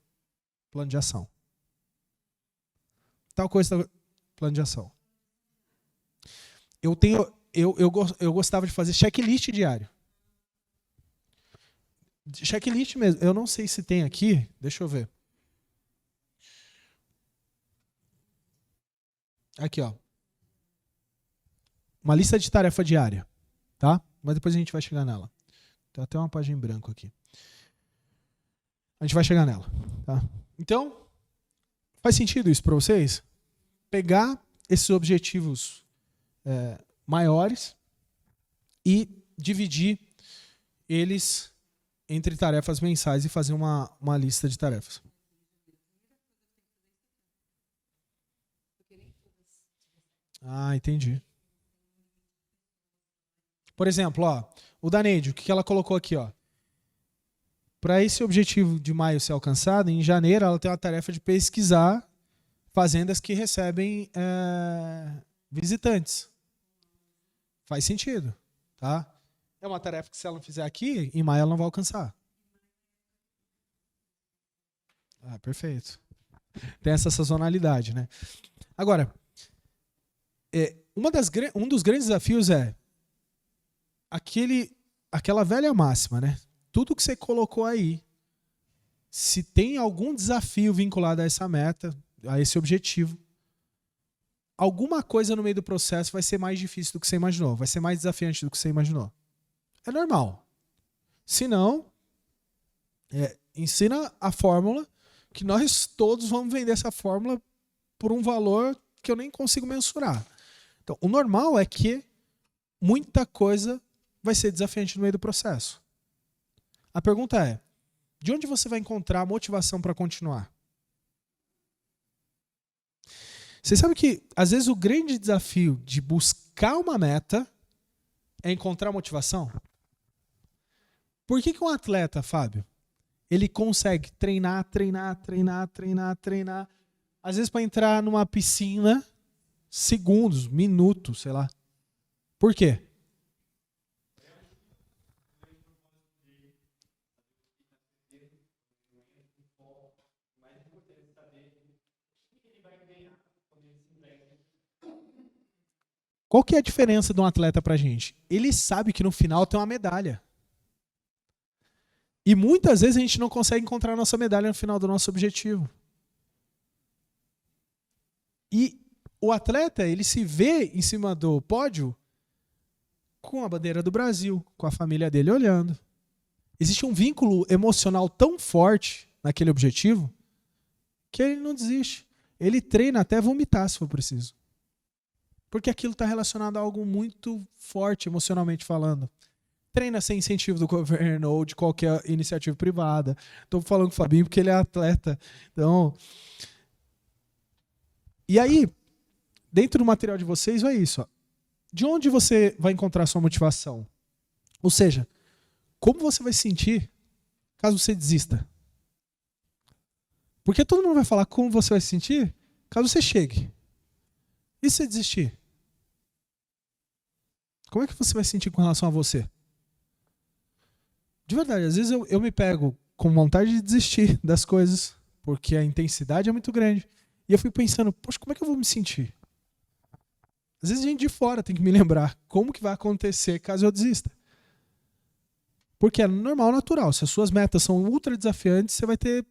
Plano de ação. Tal coisa, tal... plano de ação. Eu gostava de fazer checklist diário. Checklist mesmo. Eu não sei se tem aqui. Deixa eu ver. Aqui, ó. Uma lista de tarefa diária, tá? Mas depois a gente vai chegar nela. Tem até uma página em branco aqui. A gente vai chegar nela, tá? Então, faz sentido isso para vocês? Pegar esses objetivos maiores e dividir eles entre tarefas mensais e fazer uma lista de tarefas. Ah, entendi. Por exemplo, ó, o da Neide, o que ela colocou aqui, ó? Para esse objetivo de maio ser alcançado, em janeiro ela tem uma tarefa de pesquisar fazendas que recebem visitantes. Faz sentido, tá? É uma tarefa que se ela não fizer aqui, em maio ela não vai alcançar. Ah, perfeito. Tem essa sazonalidade, né? Agora, um dos grandes desafios é aquela velha máxima, né? Tudo que você colocou aí, se tem algum desafio vinculado a essa meta, a esse objetivo, alguma coisa no meio do processo vai ser mais difícil do que você imaginou, vai ser mais desafiante do que você imaginou. É normal. Se não, ensina a fórmula, que nós todos vamos vender essa fórmula por um valor que eu nem consigo mensurar. Então, o normal é que muita coisa vai ser desafiante no meio do processo. A pergunta é, de onde você vai encontrar a motivação para continuar? Você sabe que, às vezes, o grande desafio de buscar uma meta é encontrar motivação? Por que um atleta, Fábio, ele consegue treinar, às vezes para entrar numa piscina, segundos, minutos, sei lá. Por quê? Qual que é a diferença de um atleta pra gente? Ele sabe que no final tem uma medalha. E muitas vezes a gente não consegue encontrar a nossa medalha no final do nosso objetivo. E o atleta, ele se vê em cima do pódio com a bandeira do Brasil, com a família dele olhando. Existe um vínculo emocional tão forte naquele objetivo que ele não desiste. Ele treina até vomitar, se for preciso. Porque aquilo está relacionado a algo muito forte, emocionalmente falando. Treina sem incentivo do governo ou de qualquer iniciativa privada. Estou falando com o Fabinho porque ele é atleta. Então, e aí, dentro do material de vocês, é isso. Ó. De onde você vai encontrar sua motivação? Ou seja, como você vai se sentir caso você desista? Porque todo mundo vai falar como você vai se sentir caso você chegue. E se você desistir? Como é que você vai se sentir com relação a você? De verdade, às vezes eu me pego com vontade de desistir das coisas, porque a intensidade é muito grande. E eu fico pensando, poxa, como é que eu vou me sentir? Às vezes a gente de fora tem que me lembrar como que vai acontecer caso eu desista. Porque é normal, natural. Se as suas metas são ultra desafiantes, você vai ter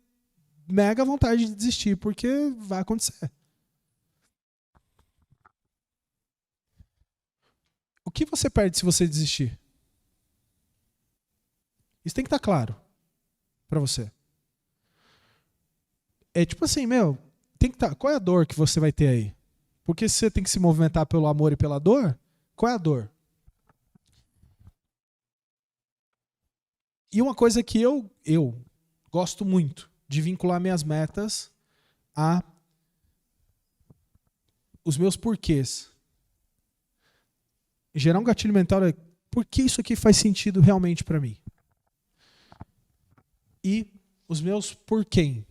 mega vontade de desistir, porque vai acontecer. O que você perde se você desistir? Isso tem que estar claro para você. É tipo assim, tem que estar. Qual é a dor que você vai ter aí? Porque se você tem que se movimentar pelo amor e pela dor, qual é a dor? E uma coisa que eu gosto muito de vincular minhas metas a os meus porquês. Gerar um gatilho mental é por que isso aqui faz sentido realmente para mim? E os meus por quem.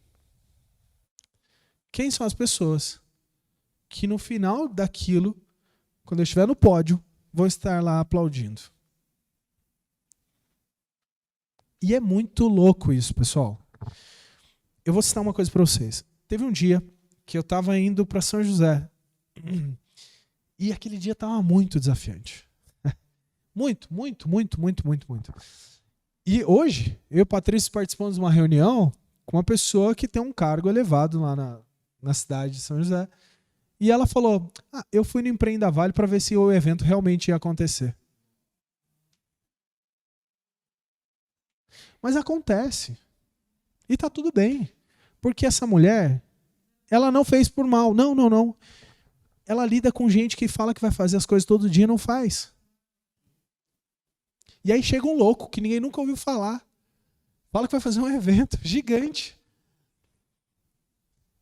Quem são as pessoas que no final daquilo, quando eu estiver no pódio, vão estar lá aplaudindo. E é muito louco isso, pessoal. Eu vou citar uma coisa para vocês. Teve um dia que eu estava indo para São José. E aquele dia estava muito desafiante. Muito. E hoje, eu e o Patrício participamos de uma reunião com uma pessoa que tem um cargo elevado lá na cidade de São José. E ela falou, eu fui no Empreenda Vale para ver se o evento realmente ia acontecer. Mas acontece. E tá tudo bem. Porque essa mulher, ela não fez por mal. Não, não, não. Ela lida com gente que fala que vai fazer as coisas todo dia e não faz. E aí chega um louco que ninguém nunca ouviu falar. Fala que vai fazer um evento gigante.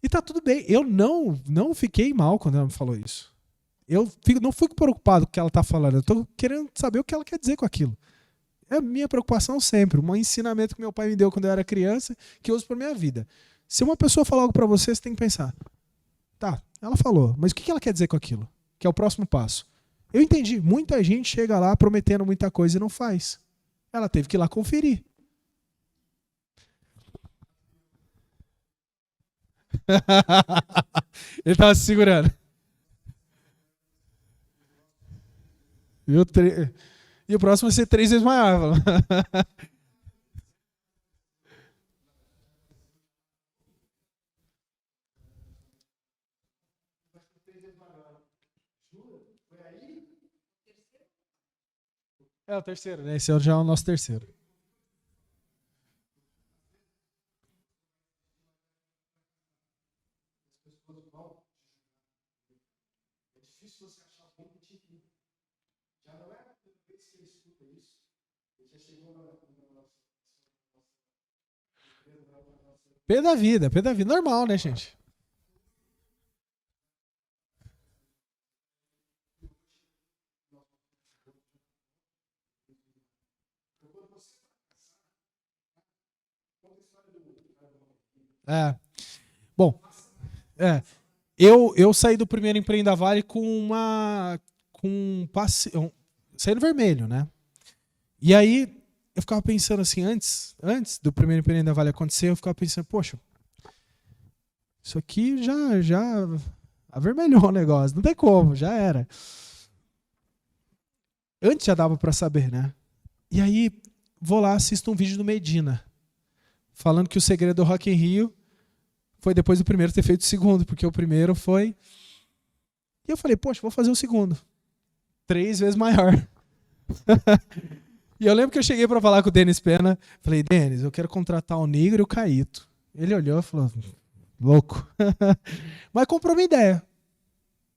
E tá tudo bem. Eu não fiquei mal quando ela me falou isso. Eu não fico preocupado com o que ela tá falando. Eu tô querendo saber o que ela quer dizer com aquilo. É a minha preocupação sempre. Um ensinamento que meu pai me deu quando eu era criança, que eu uso pra minha vida. Se uma pessoa falar algo pra você, você tem que pensar. Tá, ela falou, mas o que ela quer dizer com aquilo? Que é o próximo passo. Eu entendi. Muita gente chega lá prometendo muita coisa e não faz. Ela teve que ir lá conferir. Ele tava se segurando. E o próximo vai ser 3 vezes maior. É o terceiro, né? Esse já é o nosso terceiro. Pé da vida. Normal, né, gente? É. Bom, é. Eu saí do primeiro Empreenda Vale com uma. Com um passe. Saí no vermelho, né? E aí eu ficava pensando assim, antes do primeiro Empreenda Vale acontecer, eu ficava pensando, poxa, isso aqui já avermelhou o negócio, não tem como, já era. Antes já dava pra saber, né? E aí vou lá, assisto um vídeo do Medina, falando que o segredo do Rock in Rio foi depois do primeiro ter feito o segundo, porque o primeiro foi... E eu falei, poxa, vou fazer o segundo. 3 vezes maior. E eu lembro que eu cheguei pra falar com o Denis Pena, falei, Denis, eu quero contratar o Negro e o Caíto. Ele olhou e falou, louco. Mas comprou minha ideia.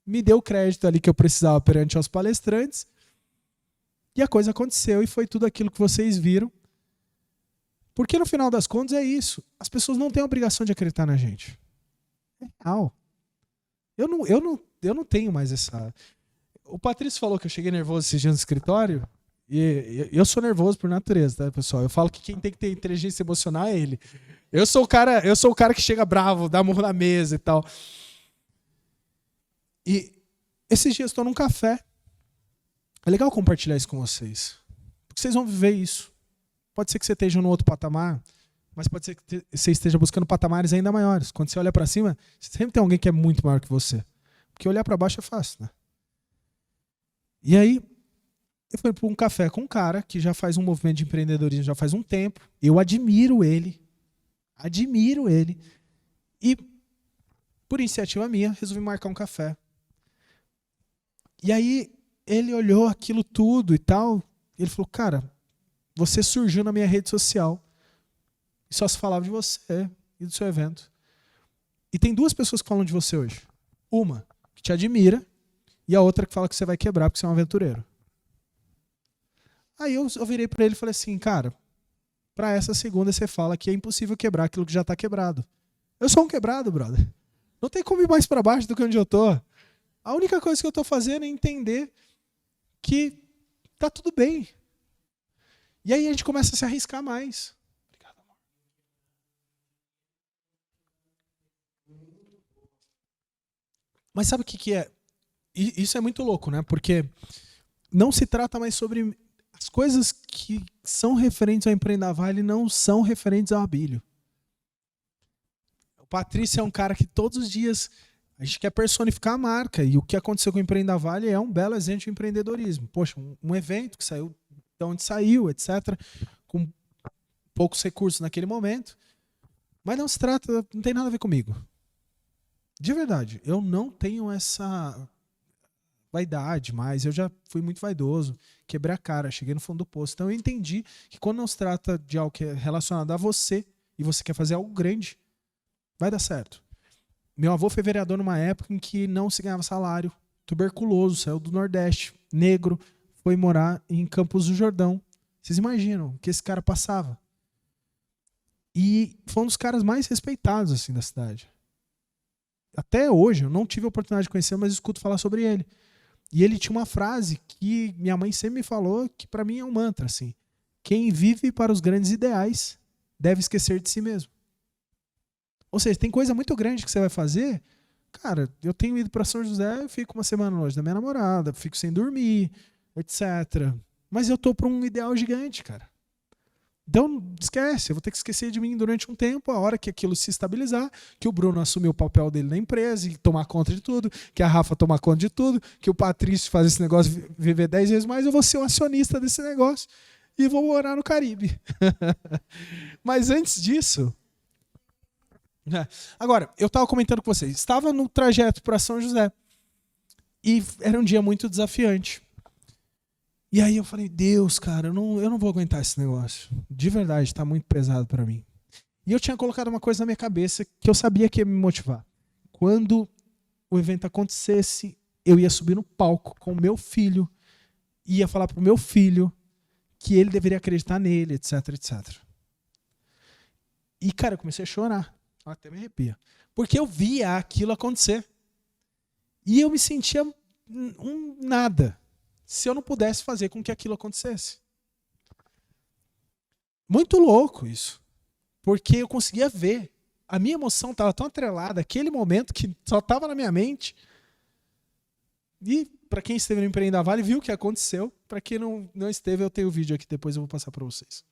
Me deu o crédito ali que eu precisava perante aos palestrantes. E a coisa aconteceu e foi tudo aquilo que vocês viram. Porque no final das contas é isso. As pessoas não têm a obrigação de acreditar na gente. É real. Eu não tenho mais essa... O Patrício falou que eu cheguei nervoso esses dias no escritório. E eu sou nervoso por natureza, tá, pessoal? Eu falo que quem tem que ter inteligência emocional é ele. Eu sou o cara que chega bravo, dá murro na mesa e tal. E esses dias estou num café. É legal compartilhar isso com vocês. Porque vocês vão viver isso. Pode ser que você esteja no outro patamar, mas pode ser que você esteja buscando patamares ainda maiores. Quando você olha para cima, sempre tem alguém que é muito maior que você. Porque olhar para baixo é fácil, né? E aí, eu fui para um café com um cara que já faz um movimento de empreendedorismo já faz um tempo. Eu admiro ele. Admiro ele. E, por iniciativa minha, resolvi marcar um café. E aí, ele olhou aquilo tudo e tal. E ele falou, cara, você surgiu na minha rede social. E só se falava de você e do seu evento. E tem 2 pessoas que falam de você hoje. Uma que te admira e a outra que fala que você vai quebrar porque você é um aventureiro. Aí eu virei para ele e falei assim, cara, para essa segunda você fala que é impossível quebrar aquilo que já está quebrado. Eu sou um quebrado, brother. Não tem como ir mais para baixo do que onde eu tô. A única coisa que eu tô fazendo é entender que tá tudo bem. E aí a gente começa a se arriscar mais. Obrigado, amor. Mas sabe o que é? Isso é muito louco, né? Porque não se trata mais sobre... As coisas que são referentes ao Empreenda Vale não são referentes ao Abílio. O Patrício é um cara que todos os dias a gente quer personificar a marca. E o que aconteceu com o Empreenda Vale é um belo exemplo de empreendedorismo. Poxa, um evento que saiu de onde saiu, etc. Com poucos recursos naquele momento. Mas não se trata, não tem nada a ver comigo. De verdade, eu não tenho essa vaidade mais. Eu já fui muito vaidoso, quebrei a cara, cheguei no fundo do poço. Então eu entendi que quando não se trata de algo que é relacionado a você e você quer fazer algo grande, vai dar certo. Meu avô foi vereador numa época em que não se ganhava salário, tuberculoso, saiu do Nordeste, negro, foi morar em Campos do Jordão. Vocês imaginam o que esse cara passava? E foi um dos caras mais respeitados assim da cidade. Até hoje, eu não tive a oportunidade de conhecer, mas escuto falar sobre ele. E ele tinha uma frase que minha mãe sempre me falou, que para mim é um mantra, assim. Quem vive para os grandes ideais deve esquecer de si mesmo. Ou seja, tem coisa muito grande que você vai fazer. Cara, eu tenho ido para São José, fico uma semana longe da minha namorada, fico sem dormir, etc. Mas eu tô para um ideal gigante, cara. Então, esquece, eu vou ter que esquecer de mim durante um tempo, a hora que aquilo se estabilizar, que o Bruno assumir o papel dele na empresa e tomar conta de tudo, que a Rafa tomar conta de tudo, que o Patrício faz esse negócio viver 10 vezes mais, eu vou ser um acionista desse negócio e vou morar no Caribe. Mas antes disso... Agora, eu estava comentando com vocês, estava no trajeto para São José e era um dia muito desafiante. E aí eu falei, Deus, cara, eu não vou aguentar esse negócio. De verdade, está muito pesado para mim. E eu tinha colocado uma coisa na minha cabeça que eu sabia que ia me motivar. Quando o evento acontecesse, eu ia subir no palco com o meu filho, ia falar para o meu filho que ele deveria acreditar nele, etc, etc. E, cara, eu comecei a chorar. Até me arrepia. Porque eu via aquilo acontecer. E eu me sentia um nada se eu não pudesse fazer com que aquilo acontecesse. Muito louco isso. Porque eu conseguia ver. A minha emoção estava tão atrelada àquele momento que só estava na minha mente. E para quem esteve no Empreenda Vale viu o que aconteceu. Para quem não esteve, eu tenho o vídeo aqui, depois eu vou passar para vocês.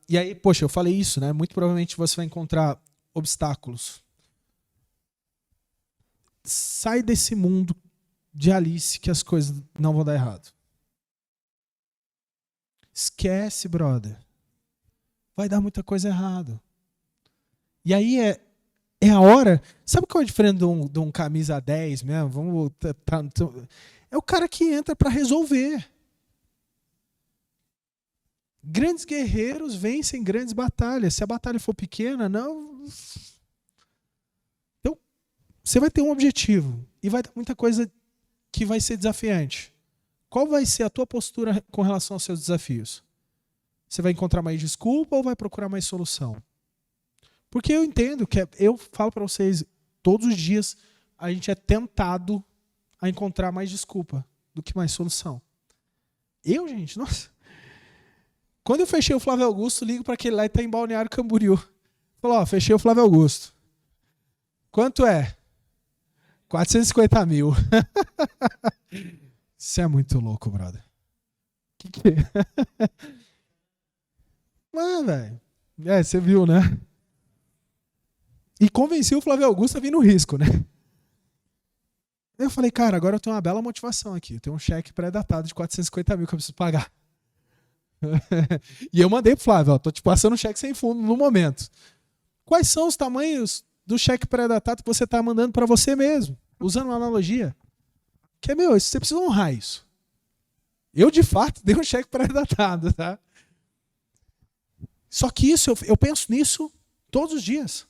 E aí, poxa, eu falei isso, né? Muito provavelmente você vai encontrar obstáculos. Sai desse mundo de Alice que as coisas não vão dar errado. Esquece, brother. Vai dar muita coisa errada. E aí é a hora... Sabe qual é a diferença de um camisa 10 mesmo? É o cara que entra para resolver. Grandes guerreiros vencem grandes batalhas. Se a batalha for pequena, não... Então, você vai ter um objetivo. E vai ter muita coisa que vai ser desafiante. Qual vai ser a tua postura com relação aos seus desafios? Você vai encontrar mais desculpa ou vai procurar mais solução? Porque eu entendo que eu falo para vocês, todos os dias a gente é tentado a encontrar mais desculpa do que mais solução. Gente, nossa. Quando eu fechei o Flávio Augusto, ligo para aquele lá e está em Balneário Camboriú. Falou, fechei o Flávio Augusto. Quanto é? 450 mil. Isso é muito louco, brother. Que é? Velho. Você viu, né? E convenci o Flávio Augusto a vir no risco, né? Eu falei, cara, agora eu tenho uma bela motivação aqui. Eu tenho um cheque pré-datado de 450 mil que eu preciso pagar. E eu mandei pro Flávio, ó, tô te passando um cheque sem fundo no momento. Quais são os tamanhos do cheque pré-datado que você está mandando para você mesmo? Usando uma analogia. Que é, você precisa honrar isso. Eu, de fato, dei um cheque pré-datado, tá? Só que isso, eu penso nisso todos os dias.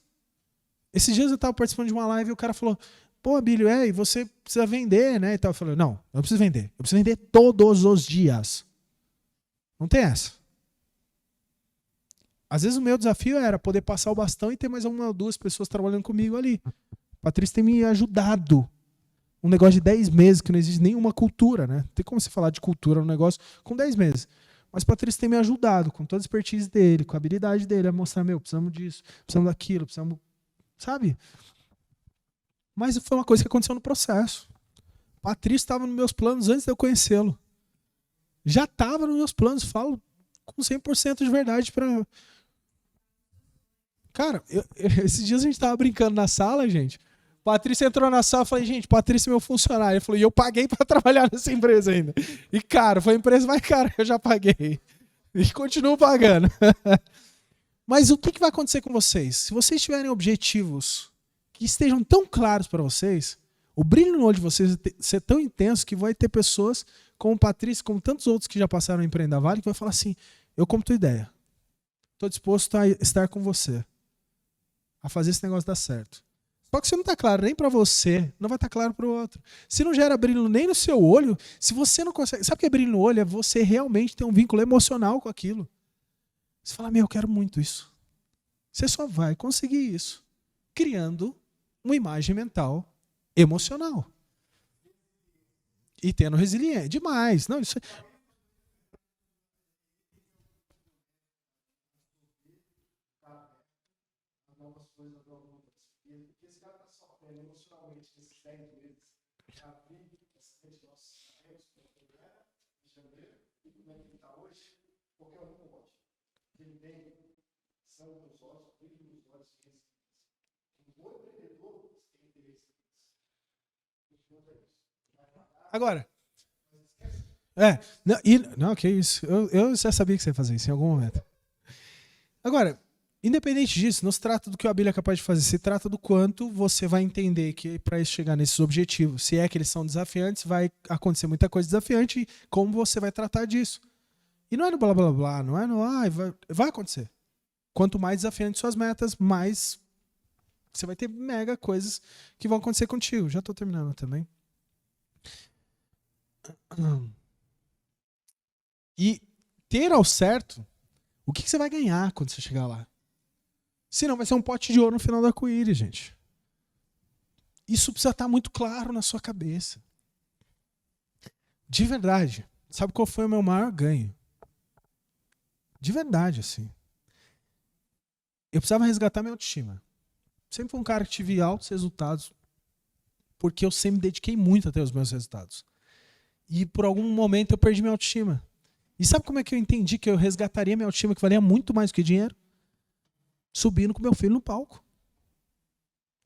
Esses dias eu estava participando de uma live e o cara falou, pô, Abílio, e você precisa vender, né? E tal. Eu falei, não, eu não preciso vender. Eu preciso vender todos os dias. Não tem essa. Às vezes o meu desafio era poder passar o bastão e ter mais uma ou duas pessoas trabalhando comigo ali. Patrícia tem me ajudado. Um negócio de 10 meses, que não existe nenhuma cultura, né? Não tem como você falar de cultura no negócio com 10 meses. Mas Patrícia tem me ajudado com toda a expertise dele, com a habilidade dele, a mostrar, precisamos disso, precisamos daquilo, precisamos... Sabe? Mas foi uma coisa que aconteceu no processo. Patrícia estava nos meus planos antes de eu conhecê-lo. Já estava nos meus planos, falo com 100% de verdade para... Cara, esses dias a gente estava brincando na sala, gente. Patrícia entrou na sala e falei, gente, Patrícia é meu funcionário. Ele falou, e eu paguei para trabalhar nessa empresa ainda. E, cara, foi a empresa mais cara que eu já paguei. E continuo pagando. Mas o que vai acontecer com vocês? Se vocês tiverem objetivos que estejam tão claros para vocês, o brilho no olho de vocês vai ser tão intenso que vai ter pessoas como o Patrício, como tantos outros que já passaram a empreender a Vale, que vai falar assim, eu compro tua ideia. Estou disposto a estar com você. A fazer esse negócio dar certo. Só que se não está claro nem para você, não vai estar claro para o outro. Se não gera brilho nem no seu olho, se você não consegue... Sabe o que é brilho no olho? É você realmente ter um vínculo emocional com aquilo. Você fala, eu quero muito isso. Você só vai conseguir isso criando uma imagem mental emocional. E tendo resiliência. Demais. Não, isso é... Agora, não, que isso. Eu já sabia que você ia fazer isso em algum momento. Agora, independente disso, não se trata do que o Abílio é capaz de fazer, se trata do quanto você vai entender que para chegar nesses objetivos, se é que eles são desafiantes, vai acontecer muita coisa desafiante e como você vai tratar disso. E não é no blá blá blá, não é no vai acontecer. Quanto mais desafiantes suas metas, mais você vai ter mega coisas que vão acontecer contigo. Já estou terminando também. E ter ao certo o que você vai ganhar quando você chegar lá. Senão vai ser um pote de ouro no final do arco-íris, gente. Isso precisa estar muito claro na sua cabeça. De verdade. Sabe qual foi o meu maior ganho? De verdade, assim. Eu precisava resgatar minha autoestima. Sempre fui um cara que tive altos resultados, porque eu sempre me dediquei muito a ter os meus resultados. E por algum momento eu perdi minha autoestima. E sabe como é que eu entendi que eu resgataria minha autoestima, que valia muito mais do que dinheiro? Subindo com meu filho no palco.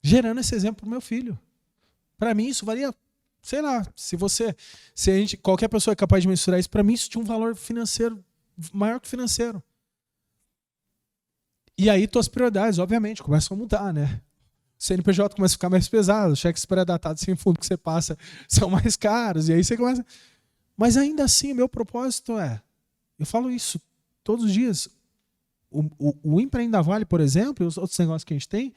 Gerando esse exemplo pro meu filho. Para mim isso valia, sei lá, qualquer pessoa é capaz de mensurar isso, para mim isso tinha um valor financeiro maior que financeiro. E aí tuas prioridades, obviamente, começam a mudar, né? O CNPJ começa a ficar mais pesado, os cheques pré-datados sem fundo que você passa são mais caros, e aí você começa... Mas ainda assim, o meu propósito eu falo isso todos os dias, o Empreenda da Vale, por exemplo, e os outros negócios que a gente tem,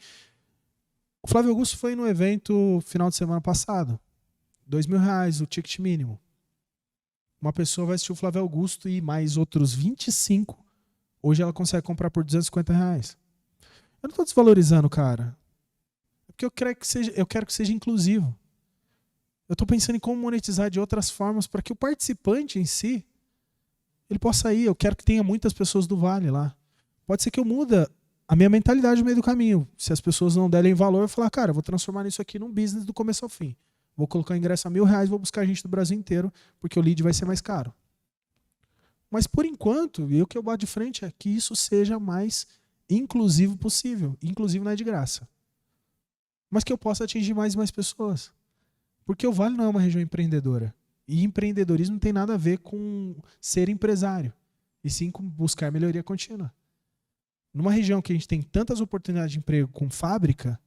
o Flávio Augusto foi no evento final de semana passado, R$2.000 o ticket mínimo. Uma pessoa vai assistir o Flávio Augusto e mais outros 25, hoje ela consegue comprar por R$250. Eu não estou desvalorizando, cara. É porque eu quero que seja inclusivo. Eu estou pensando em como monetizar de outras formas para que o participante em si ele possa ir. Eu quero que tenha muitas pessoas do Vale lá. Pode ser que eu mude a minha mentalidade no meio do caminho. Se as pessoas não derem valor, eu vou falar, cara, eu vou transformar isso aqui num business do começo ao fim. Vou colocar o ingresso a R$1.000, vou buscar gente do Brasil inteiro, porque o lead vai ser mais caro. Mas por enquanto, e o que eu bato de frente é que isso seja mais inclusivo possível. Inclusive não é de graça. Mas que eu possa atingir mais e mais pessoas. Porque o Vale não é uma região empreendedora. E empreendedorismo não tem nada a ver com ser empresário. E sim com buscar melhoria contínua. Numa região que a gente tem tantas oportunidades de emprego com fábrica,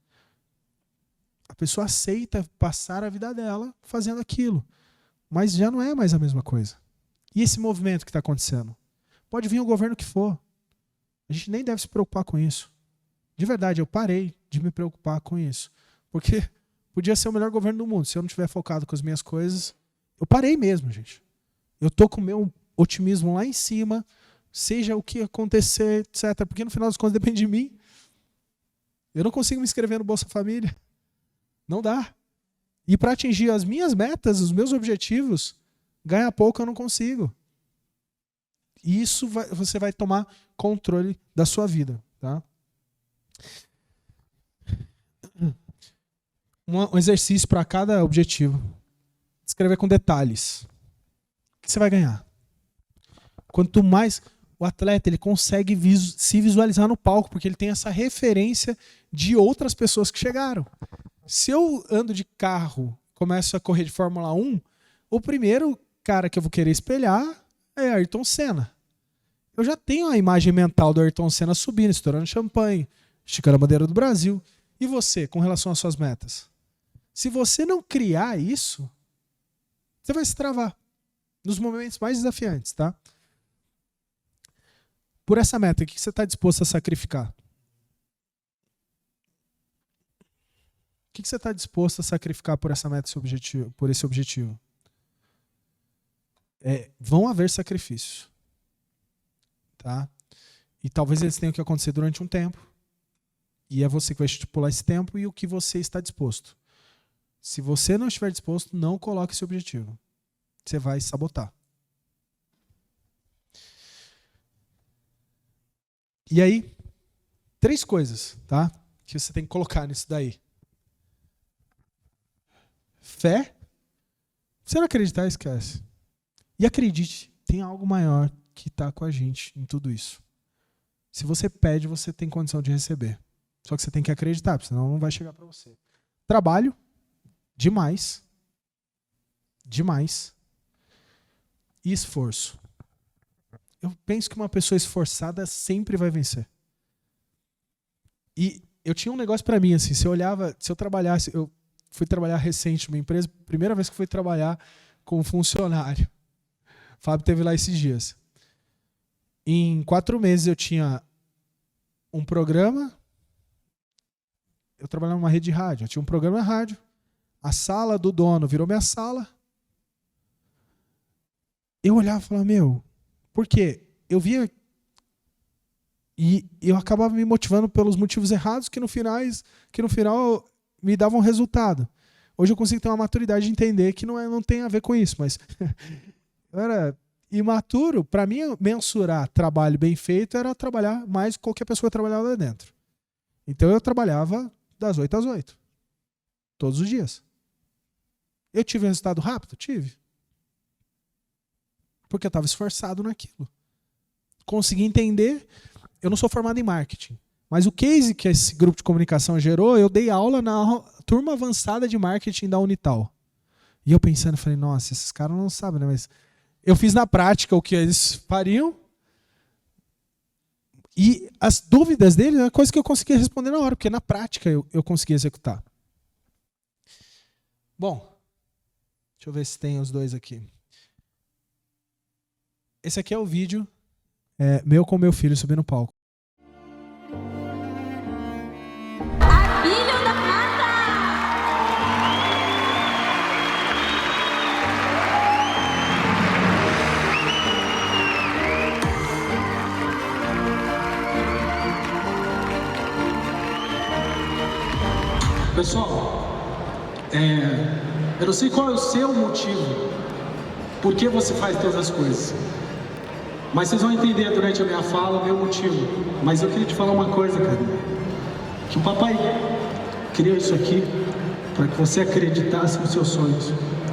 a pessoa aceita passar a vida dela fazendo aquilo. Mas já não é mais a mesma coisa. E esse movimento que está acontecendo? Pode vir o governo que for. A gente nem deve se preocupar com isso. De verdade, eu parei de me preocupar com isso. Porque podia ser o melhor governo do mundo. Se eu não estiver focado com as minhas coisas, eu parei mesmo, gente. Eu tô com o meu otimismo lá em cima, seja o que acontecer, etc. Porque no final das contas depende de mim. Eu não consigo me inscrever no Bolsa Família. Não dá. E para atingir as minhas metas, os meus objetivos, ganhar pouco eu não consigo. E isso você vai tomar controle da sua vida. Tá? Um exercício para cada objetivo. Escrever com detalhes. O que você vai ganhar? Quanto mais o atleta ele consegue se visualizar no palco, porque ele tem essa referência de outras pessoas que chegaram. Se eu ando de carro, começo a correr de Fórmula 1, o primeiro cara que eu vou querer espelhar é Ayrton Senna. eu já tenho a imagem mental do Ayrton Senna subindo, estourando champanhe, esticando a bandeira do Brasil. E você, com relação às suas metas? Se você não criar isso, você vai se travar nos momentos mais desafiantes, tá? Por essa meta, o que você está disposto a sacrificar? O que você está disposto a sacrificar por essa meta, por esse objetivo? Vão haver sacrifícios, tá? E talvez eles tenham que acontecer durante um tempo. E é você que vai estipular esse tempo e o que você está disposto. Se você não estiver disposto, não coloque esse objetivo. Você vai sabotar. E aí, 3 coisas, tá? Que você tem que colocar nisso daí. Fé. Se você não acreditar, esquece. E acredite, tem algo maior que está com a gente em tudo isso. Se você pede, você tem condição de receber. Só que você tem que acreditar, senão não vai chegar para você. Trabalho. Demais. Demais. E esforço. Eu penso que uma pessoa esforçada sempre vai vencer. E eu tinha um negócio para mim, assim, se eu trabalhasse, eu fui trabalhar recente numa empresa, primeira vez que fui trabalhar com um funcionário. O Fábio teve lá esses dias. Em 4 meses eu tinha um programa, eu trabalhava numa rede de rádio, eu tinha um programa na rádio, a sala do dono virou minha sala. Eu olhava e falava, por quê? Eu via e eu acabava me motivando pelos motivos errados que no final me davam resultado. Hoje eu consigo ter uma maturidade de entender que não tem a ver com isso, mas eu era imaturo. Para mim, mensurar trabalho bem feito era trabalhar mais que qualquer pessoa que trabalhava lá dentro. Então eu trabalhava das 8 às 8. Todos os dias. Eu tive um resultado rápido? Tive. Porque eu estava esforçado naquilo. Consegui entender. Eu não sou formado em marketing, mas o case que esse grupo de comunicação gerou, eu dei aula na turma avançada de marketing da Unital. E eu pensando, falei, nossa, esses caras não sabem, né? Mas eu fiz na prática o que eles fariam. E as dúvidas deles é coisa que eu conseguia responder na hora, porque na prática eu conseguia executar. Bom, deixa eu ver se tem os dois aqui. Esse aqui é o vídeo meu com meu filho subindo no palco. Filho da mata! Pessoal, eu não sei qual é o seu motivo, por que você faz todas as coisas. Mas vocês vão entender durante a minha fala o meu motivo. Mas eu queria te falar uma coisa, cara. Que o papai criou isso aqui para que você acreditasse nos seus sonhos.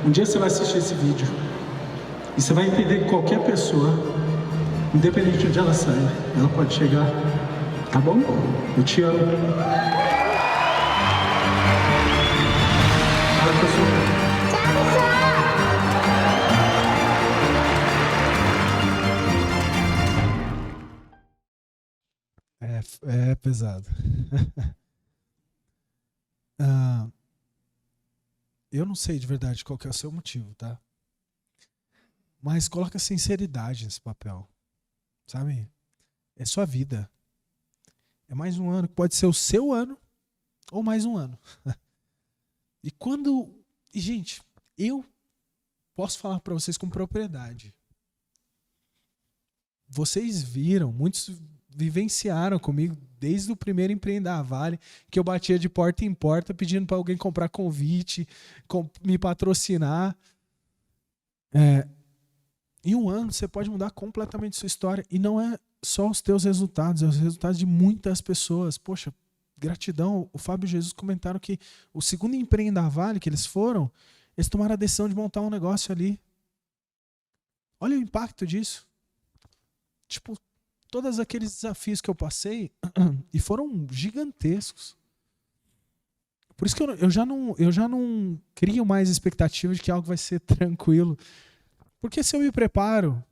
Um dia você vai assistir esse vídeo e você vai entender que qualquer pessoa, independente de onde ela saia, ela pode chegar. Tá bom? Eu te amo. Fala, pessoal. É pesado. Eu não sei de verdade qual que é o seu motivo, tá? Mas coloca sinceridade nesse papel, sabe? É sua vida. É mais um ano, que pode ser o seu ano ou mais um ano. E gente, eu posso falar para vocês com propriedade. Vocês viram, muitos vivenciaram comigo desde o primeiro Empreender a Vale, que eu batia de porta em porta pedindo para alguém comprar convite, me patrocinar. Em um ano você pode mudar completamente sua história, e não é só os teus resultados, é os resultados de muitas pessoas. Poxa, gratidão. O Fábio e Jesus comentaram que o segundo Empreender a Vale que eles foram, eles tomaram a decisão de montar um negócio ali. Olha o impacto disso. Tipo, todos aqueles desafios que eu passei, e foram gigantescos. Por isso que eu já não crio mais expectativa de que algo vai ser tranquilo. Porque se eu me preparo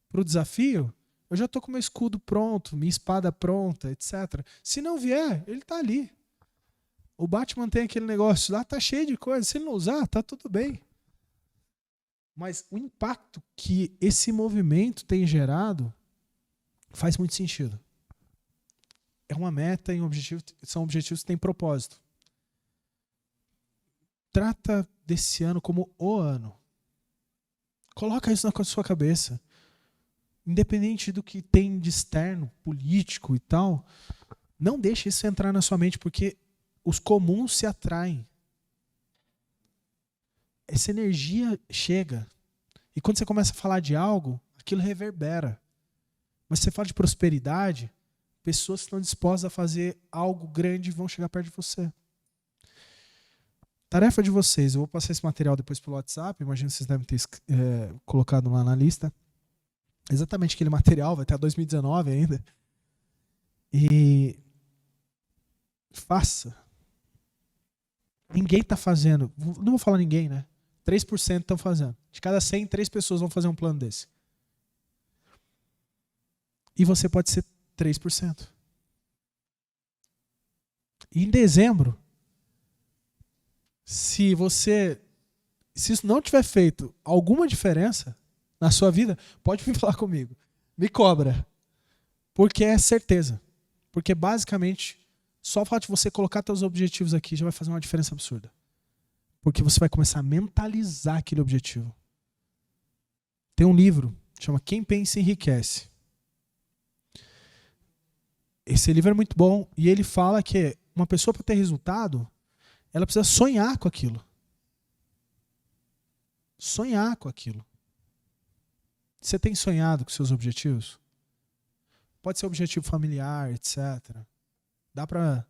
para o desafio, Eu já estou com meu escudo pronto, minha espada pronta, etc. Se não vier, ele está ali. O Batman tem aquele negócio lá, tá cheio de coisa. Se ele não usar, tá tudo bem. Mas o impacto que esse movimento tem gerado faz muito sentido. É uma meta e um objetivo, são objetivos que têm propósito. Trata desse ano como o ano. Coloca isso na sua cabeça. Independente do que tem de externo, político e tal, não deixe isso entrar na sua mente, porque os comuns se atraem. Essa energia chega. E quando você começa a falar de algo, aquilo reverbera. Mas se você fala de prosperidade, pessoas que estão dispostas a fazer algo grande vão chegar perto de você. Tarefa de vocês, eu vou passar esse material depois pelo WhatsApp, imagino que vocês devem ter colocado lá na lista. Exatamente aquele material, vai até 2019 ainda. E faça. Ninguém está fazendo, não vou falar ninguém, né? 3% estão fazendo. De cada 100, 3 pessoas vão fazer um plano desse. E você pode ser 3%. E em dezembro, se isso não tiver feito alguma diferença na sua vida, pode vir falar comigo. Me cobra. Porque é certeza. Porque basicamente, só o fato de você colocar seus objetivos aqui já vai fazer uma diferença absurda. Porque você vai começar a mentalizar aquele objetivo. Tem um livro, chama Quem Pensa Enriquece. Esse livro é muito bom e ele fala que uma pessoa, para ter resultado, ela precisa sonhar com aquilo. Sonhar com aquilo. Você tem sonhado com seus objetivos? Pode ser objetivo familiar, etc. Dá pra...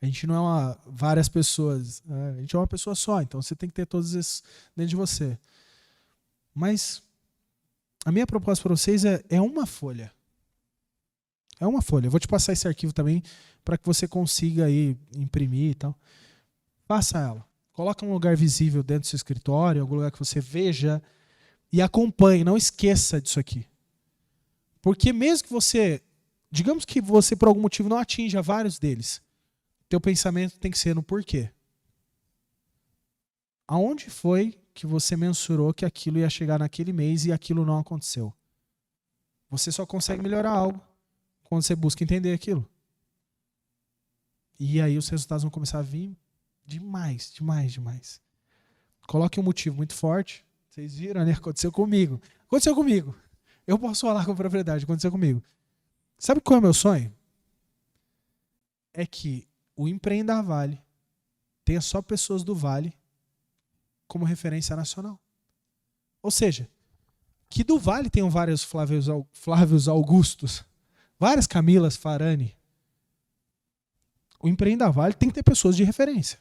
A gente não é várias pessoas. A gente é uma pessoa só, então você tem que ter todos esses dentro de você. Mas a minha proposta para vocês é uma folha. É uma folha. Eu vou te passar esse arquivo também para que você consiga aí imprimir e tal. Faça ela. Coloca um lugar visível dentro do seu escritório, algum lugar que você veja e acompanhe. Não esqueça disso aqui. Porque mesmo que você... Digamos que você por algum motivo não atinja vários deles. Teu pensamento tem que ser no porquê. Aonde foi que você mensurou que aquilo ia chegar naquele mês e aquilo não aconteceu? Você só consegue melhorar algo quando você busca entender aquilo. E aí os resultados vão começar a vir demais, demais, demais. Coloque um motivo muito forte. Vocês viram, né? Aconteceu comigo. Aconteceu comigo. Eu posso falar com propriedade. Aconteceu comigo. Sabe qual é o meu sonho? É que o Empreenda Vale tenha só pessoas do Vale como referência nacional. Ou seja, que do Vale tenham vários Flávios Augustos, várias Camilas Farani. O Empreenda Vale tem que ter pessoas de referência.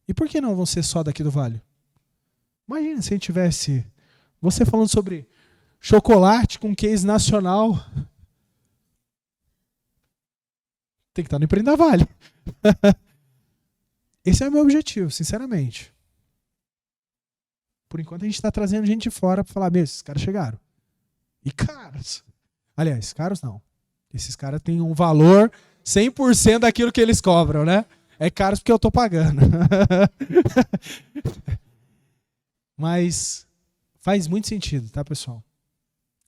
E por que não vão ser só daqui do Vale? Imagina se a gente tivesse você falando sobre chocolate com case nacional. Tem que estar no Empreenda Vale. Esse é o meu objetivo, sinceramente. Por enquanto a gente está trazendo gente de fora para falar, esses caras chegaram. E caros. Aliás, caros não. Esses caras têm um valor 100% daquilo que eles cobram, né? É caros porque eu estou pagando. Mas faz muito sentido, tá, pessoal?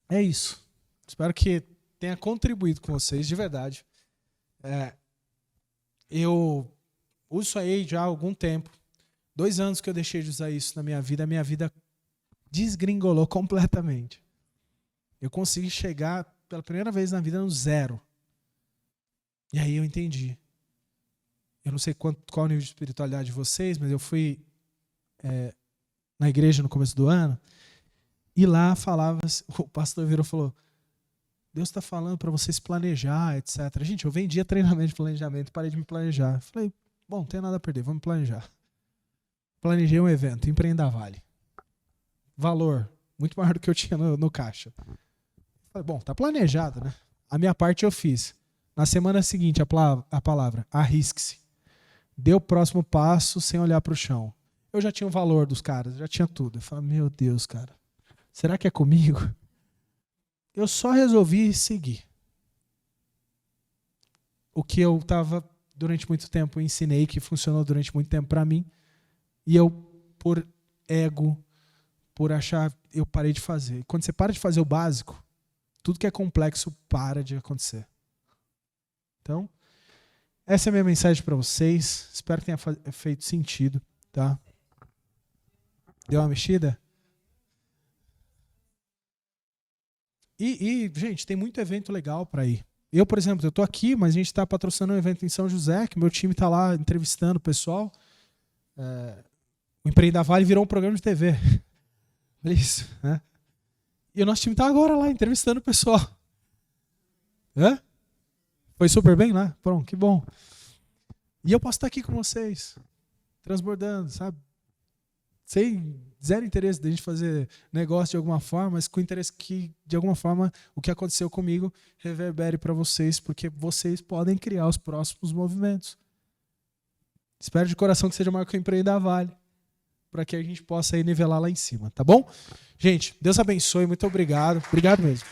É isso. Espero que tenha contribuído com vocês, de verdade. Eu uso isso aí já há algum tempo. 2 anos que eu deixei de usar isso na minha vida, a minha vida desgringolou completamente. Eu consegui chegar pela primeira vez na vida no 0. E aí eu entendi. Eu não sei qual o nível de espiritualidade de vocês, mas eu fui na igreja no começo do ano e lá falava, o pastor virou e falou, Deus está falando para vocês planejar, etc. Gente, eu vendia treinamento de planejamento e parei de me planejar. Falei, bom, não tem nada a perder, vamos planejar. Planejei um evento, Empreenda Vale. Valor, muito maior do que eu tinha no caixa. Falei, bom, tá planejado, né? A minha parte eu fiz. Na semana seguinte, a palavra, arrisque-se. Dê o próximo passo sem olhar para o chão. Eu já tinha o valor dos caras, já tinha tudo. Eu falei, meu Deus, cara, será que é comigo? eu só resolvi seguir. O que eu estava durante muito tempo, ensinei, que funcionou durante muito tempo para mim, e eu, por ego, por achar, eu parei de fazer. E quando você para de fazer o básico, tudo que é complexo para de acontecer. Então, essa é a minha mensagem para vocês. Espero que tenha feito sentido, tá? Deu uma mexida? E, gente, tem muito evento legal para ir. Eu, por exemplo, eu tô aqui, mas a gente está patrocinando um evento em São José, que meu time está lá entrevistando o pessoal. O Empreenda Vale virou um programa de TV. Olha isso, né? E o nosso time está agora lá entrevistando o pessoal. Foi super bem lá? Pronto, que bom. E eu posso estar aqui com vocês, transbordando, sabe? Sem zero interesse de a gente fazer negócio de alguma forma, mas com interesse que, de alguma forma, o que aconteceu comigo reverbere para vocês, porque vocês podem criar os próximos movimentos. Espero de coração que seja maior que o Empreenda Vale, para que a gente possa aí nivelar lá em cima, tá bom? Gente, Deus abençoe, muito obrigado. Obrigado mesmo.